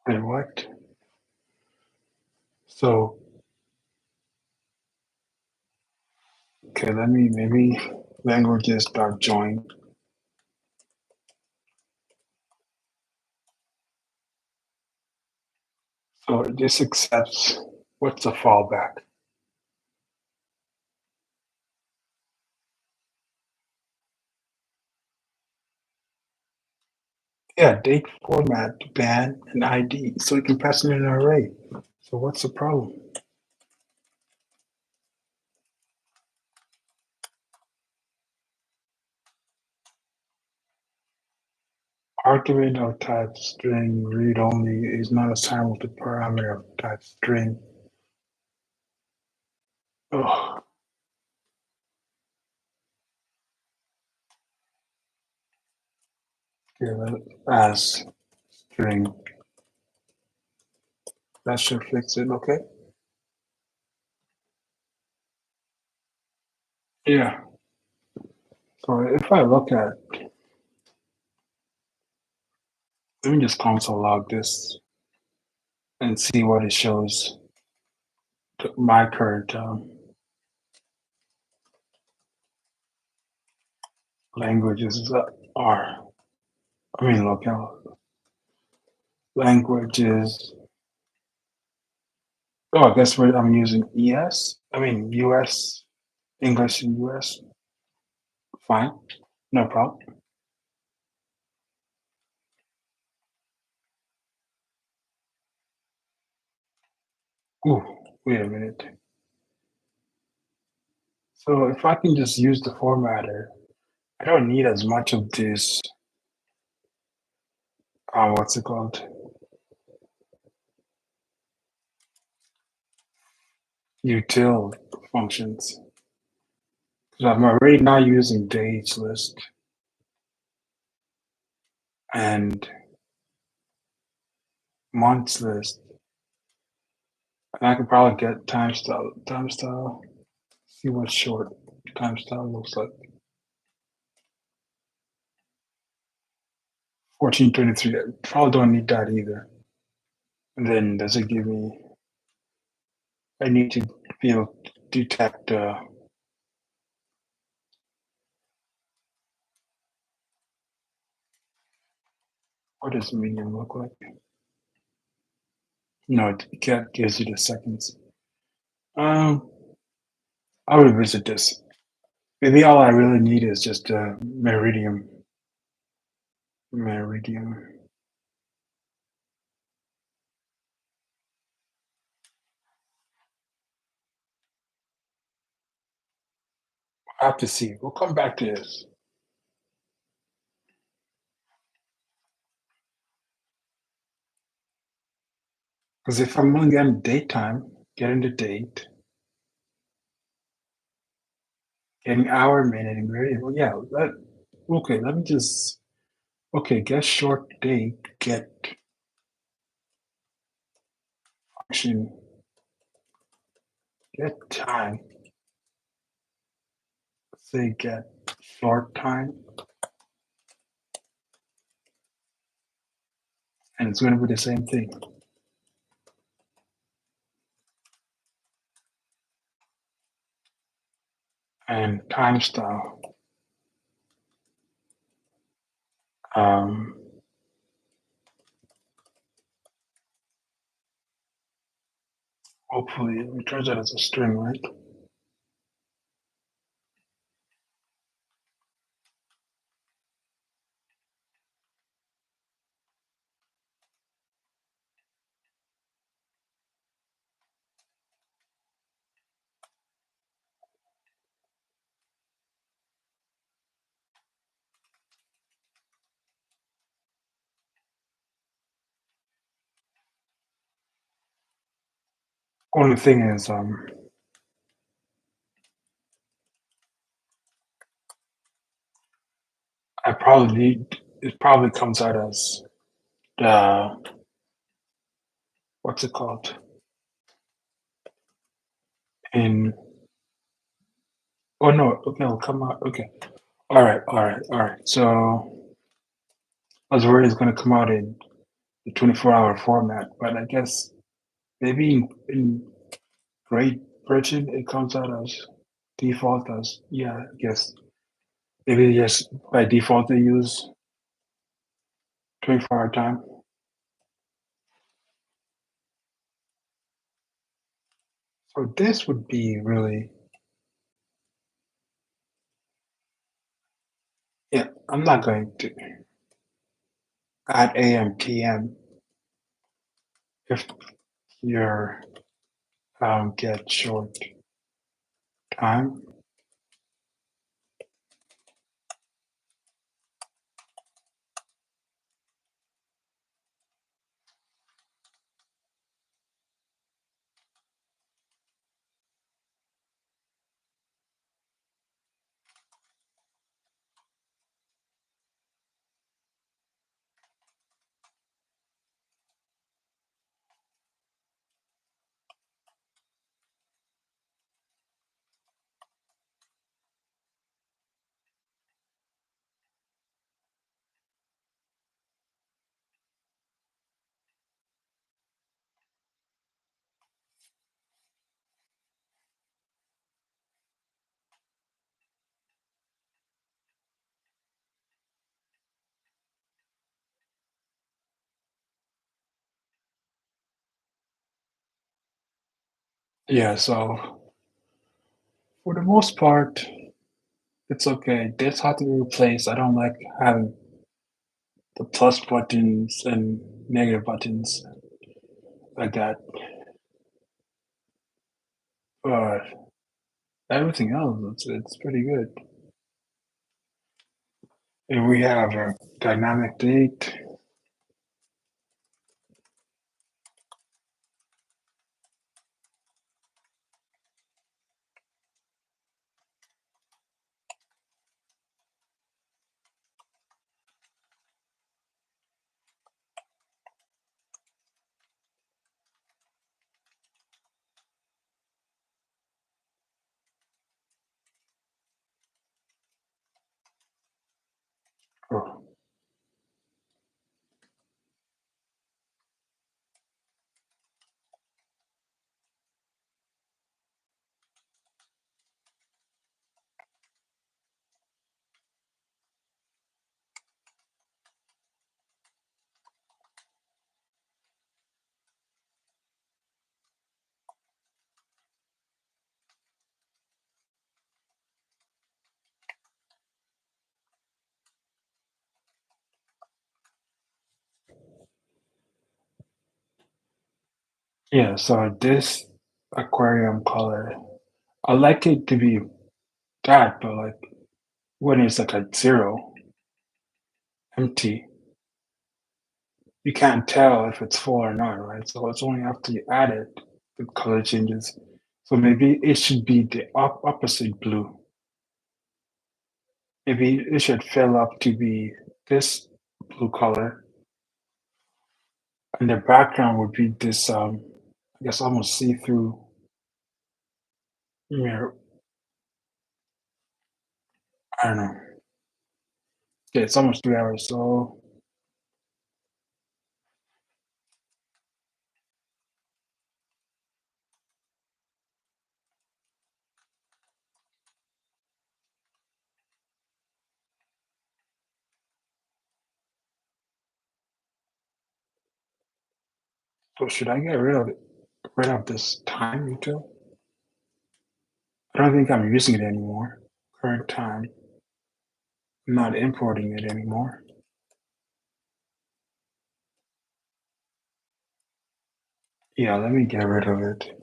S1: Wait, what? So okay, let me maybe languages dot join. So this accepts what's the fallback? Yeah, date format, ban, and ID. So you can pass in an array. So what's the problem? Argument of type string read only is not assignable to parameter of type string. Oh, give it as string. That should fix it, okay? Yeah. So if I look at, let me just console log this and see what it shows to my current languages are. I mean, locale languages. Oh, I guess I'm using ES. I mean, US, English in US. Fine, no problem. Ooh, wait a minute. So if I can just use the formatter, I don't need as much of this, what's it called? Util functions. Because I'm already now using dates list and months list. And I could probably get time style, see what short time style looks like. 1423, I probably don't need that either. And then does it give me, I need to be able to detect, what does medium look like? No, it can't gives you the seconds. Um, I'll revisit this. Maybe all I really need is just a meridian. Meridian. I have to see. We'll come back to this. Because if I'm gonna get in daytime, getting the date, getting hour, minute, and gradient. Well, yeah. Okay. Let me just. Okay. Get short date. Get function. Get time. Say get short time, and it's gonna be the same thing. And time style. Um, Hopefully, it returns out as a string, right? Only thing is, I probably need. It probably comes out as the what's it called in. Oh no, okay, it'll come out. Okay, all right. So I was worried it's gonna come out in the 24-hour format, but I guess maybe in Great Britain it comes out as default as yeah. I guess maybe yes by default they use 24-hour time. So this would be really yeah. I'm not going to add AM PM if you're get short time. Yeah, so for the most part, it's okay. It's hard to replace. I don't like having the plus buttons and negative buttons like that. But everything else, it's pretty good. And we have a dynamic date. Oh, Yeah, so this aquarium color, I like it to be that, but like when it's like a zero, empty, you can't tell if it's full or not, right? So it's only after you add it, the color changes. So maybe it should be the opposite blue. Maybe it should fill up to be this blue color, and the background would be this, I guess almost see-through mirror. I don't know. Yeah, it's almost 3 hours, so should I get rid of this time util? I don't think I'm using it anymore. Current time. I'm not importing it anymore. Yeah, let me get rid of it.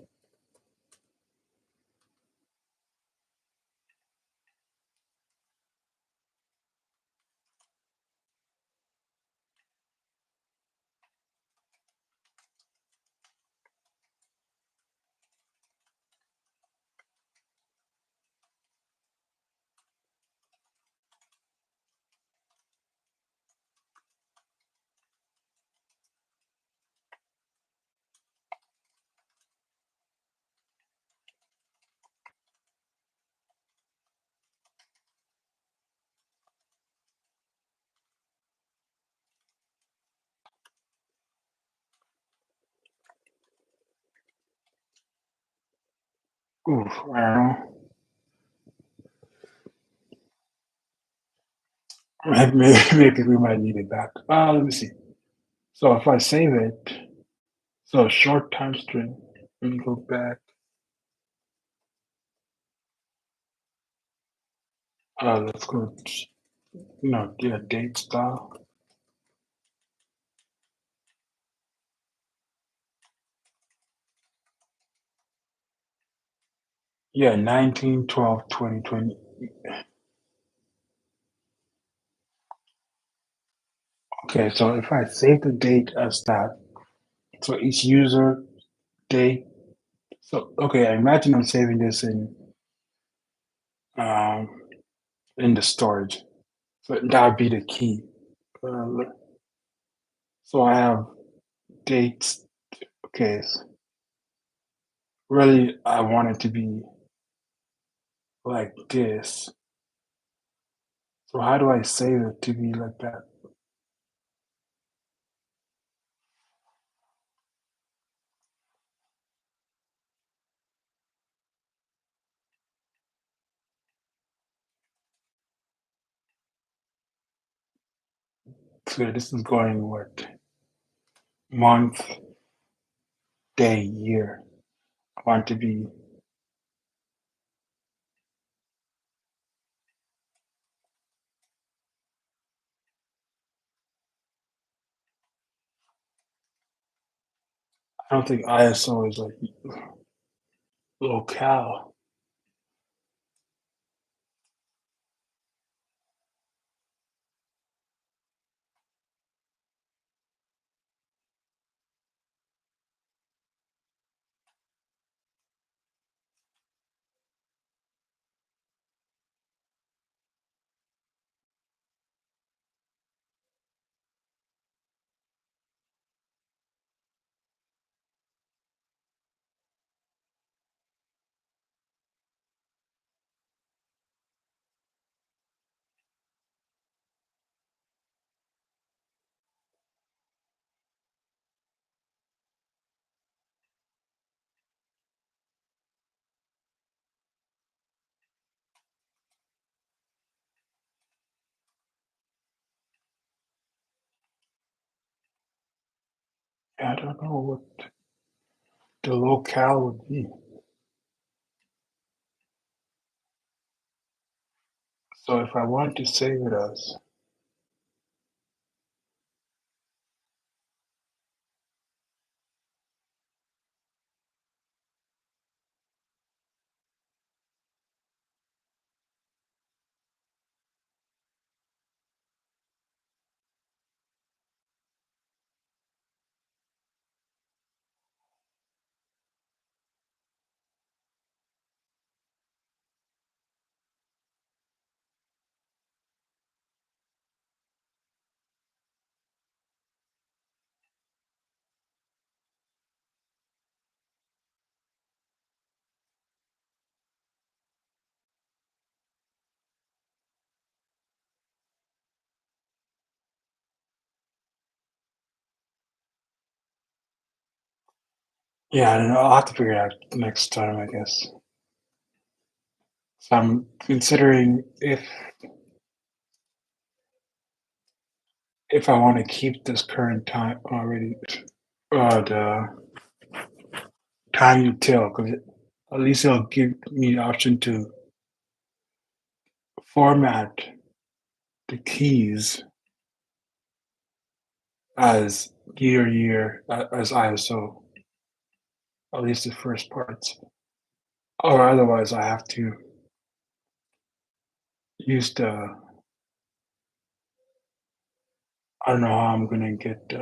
S1: Oof, I don't know. Maybe we might need it back. Let me see. So if I save it, so short time string, let me go back. Let's go, no, yeah, date style. Yeah, 19/12/2020. Okay, so if I save the date as that, so each user date. So okay, I imagine I'm saving this um in the storage. So that would be the key. Uh, so I have dates. Okay, really, I want it to be like this. So how do I save it to be like that? So this is going what? Month, day, year. I want to be. I don't think ISO is like locale. I don't know what the locale would be. So if I want to save it as, Yeah, I don't know. I'll have to figure it out next time, I guess. So I'm considering if I want to keep this current time already, the time util, because at least it'll give me the option to format the keys as as ISO, at least the first parts. Or otherwise, I have to use I don't know how I'm gonna get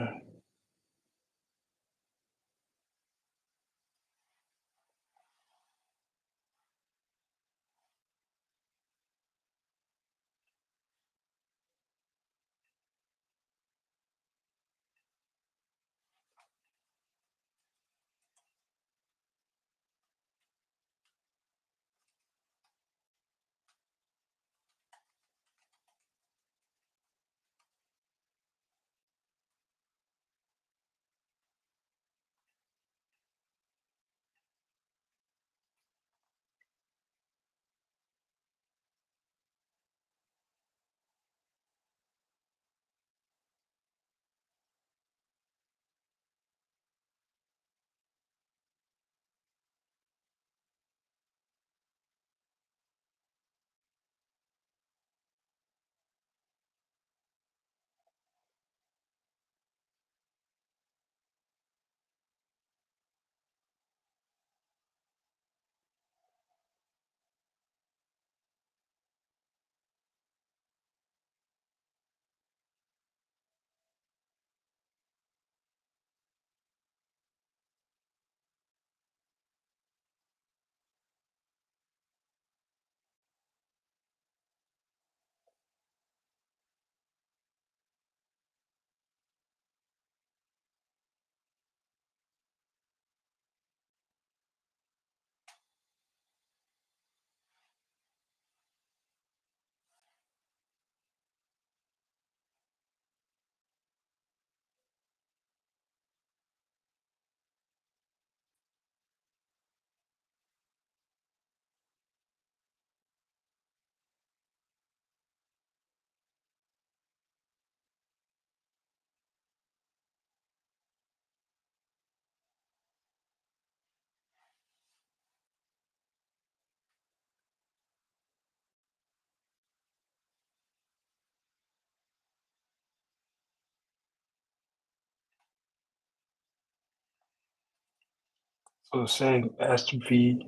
S1: so saying SVSE.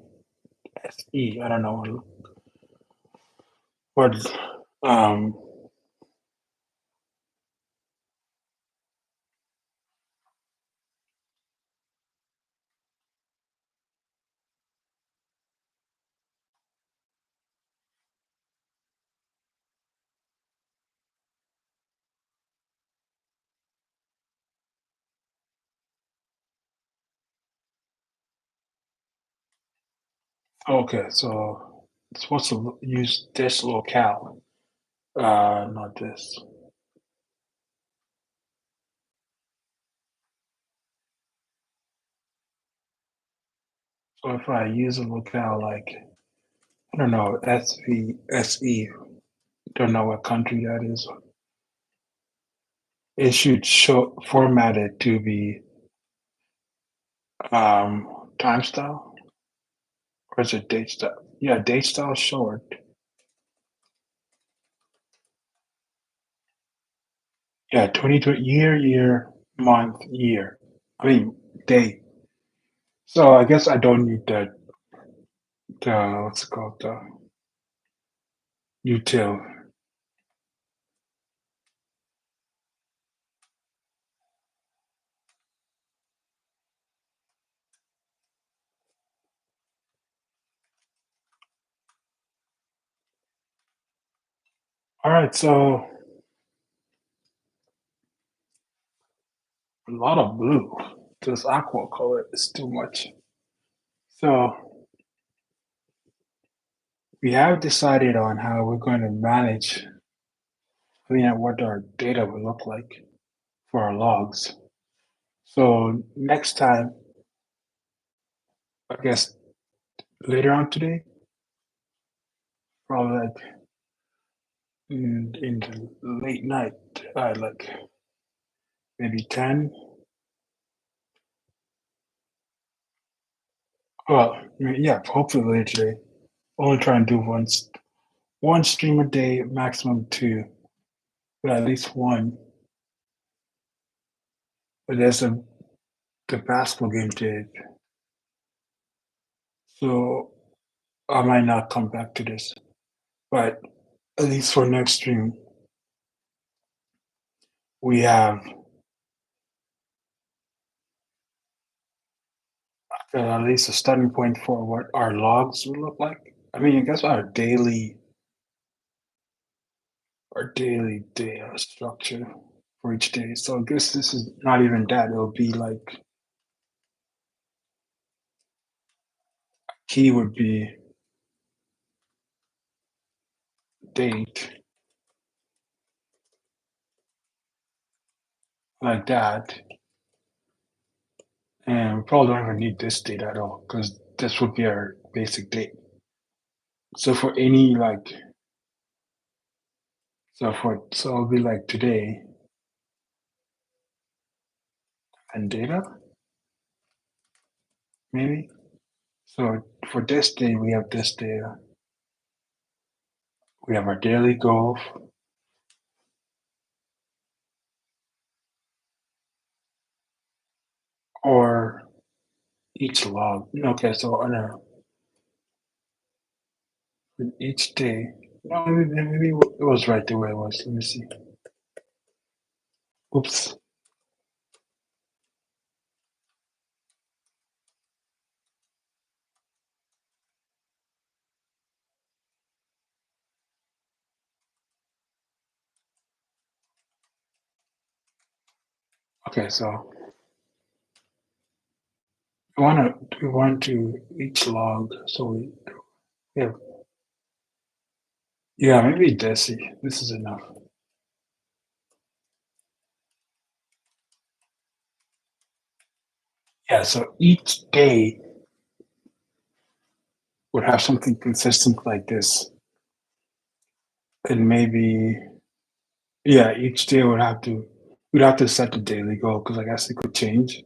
S1: I don't know what um okay, so it's supposed to use this locale, not this. So if I use a locale like I don't know, SVSE, don't know what country that is. It should show formatted to be time style or is it date style? Yeah, date style short. Yeah, 2020 year, month, year. I mean day. So I guess I don't need the what's it called the util. All right, so a lot of blue. This aqua color is too much. So we have decided on how we're going to manage, I mean, what our data will look like for our logs. So next time, I guess later on today, probably like in the late night, like maybe 10. Well, I mean, yeah, hopefully later today. Only try and do one stream a day, maximum two, but at least one. But there's the basketball game today, so I might not come back to this. But at least for next stream, we have at least a starting point for what our logs would look like. I mean, I guess our daily data structure for each day. So I guess this is not even that. It'll be like key would be date like that. And we probably don't even need this date at all because this would be our basic date. So for any like so it'll be like today and data, maybe. So for this day we have this data. We have our daily goal or each log. Okay, so on each day. No, maybe it was right the way it was. Let me see. Oops. Okay, so we want to each log. So yeah, yeah, maybe Desi. This is enough. Yeah, so each day would have something consistent like this, and maybe yeah, each day we'd have to set the daily goal because I guess it could change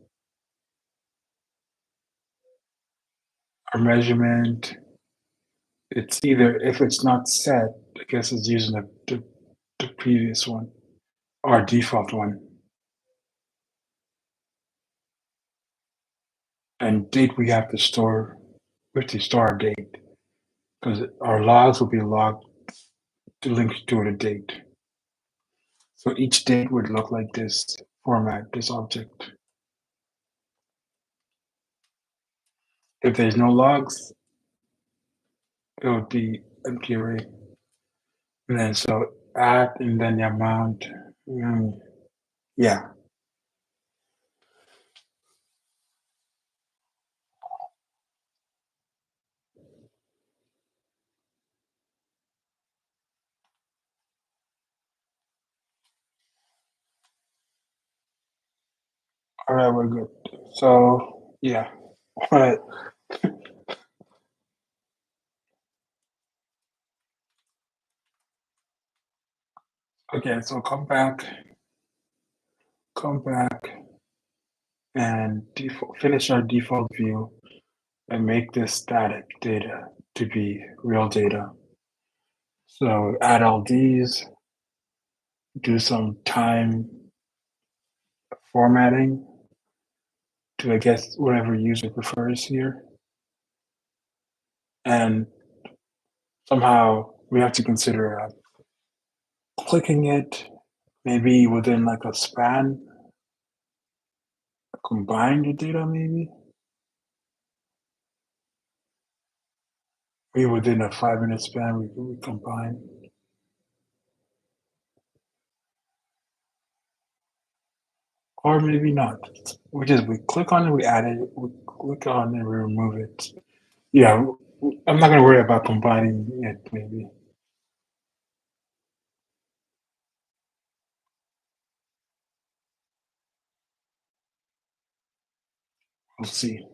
S1: our measurement. It's either if it's not set, I guess it's using the previous one, our default one. And date we have to store our date because our logs will be logged to link to the date. So each date would look like this format, this object. If there's no logs, it would be empty array. And then so add and then the amount. Mm, yeah. All right, we're good. So yeah. All right. Okay, so come back and finish our default view and make this static data to be real data. So add all these, do some time formatting to, I guess, whatever user prefers here. And somehow we have to consider clicking it maybe within like a span, combine the data maybe within a 5 minute span we combine. Or maybe not. We click on it, we add it, we click on it, we remove it. Yeah, I'm not gonna worry about combining it maybe. We'll see.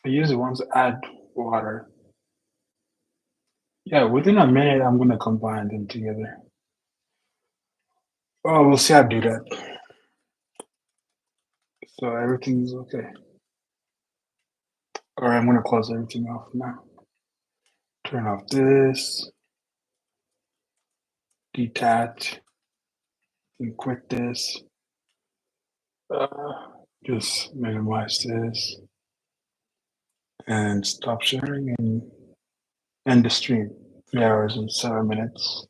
S1: I usually want to add water. Yeah, within a minute, I'm gonna combine them together. Oh, we'll see how to do that. So everything's okay. All right, I'm gonna close everything off now. Turn off this, detach, and quit this. Uh, just minimize this and stop sharing and end the stream. 3 hours and 7 minutes.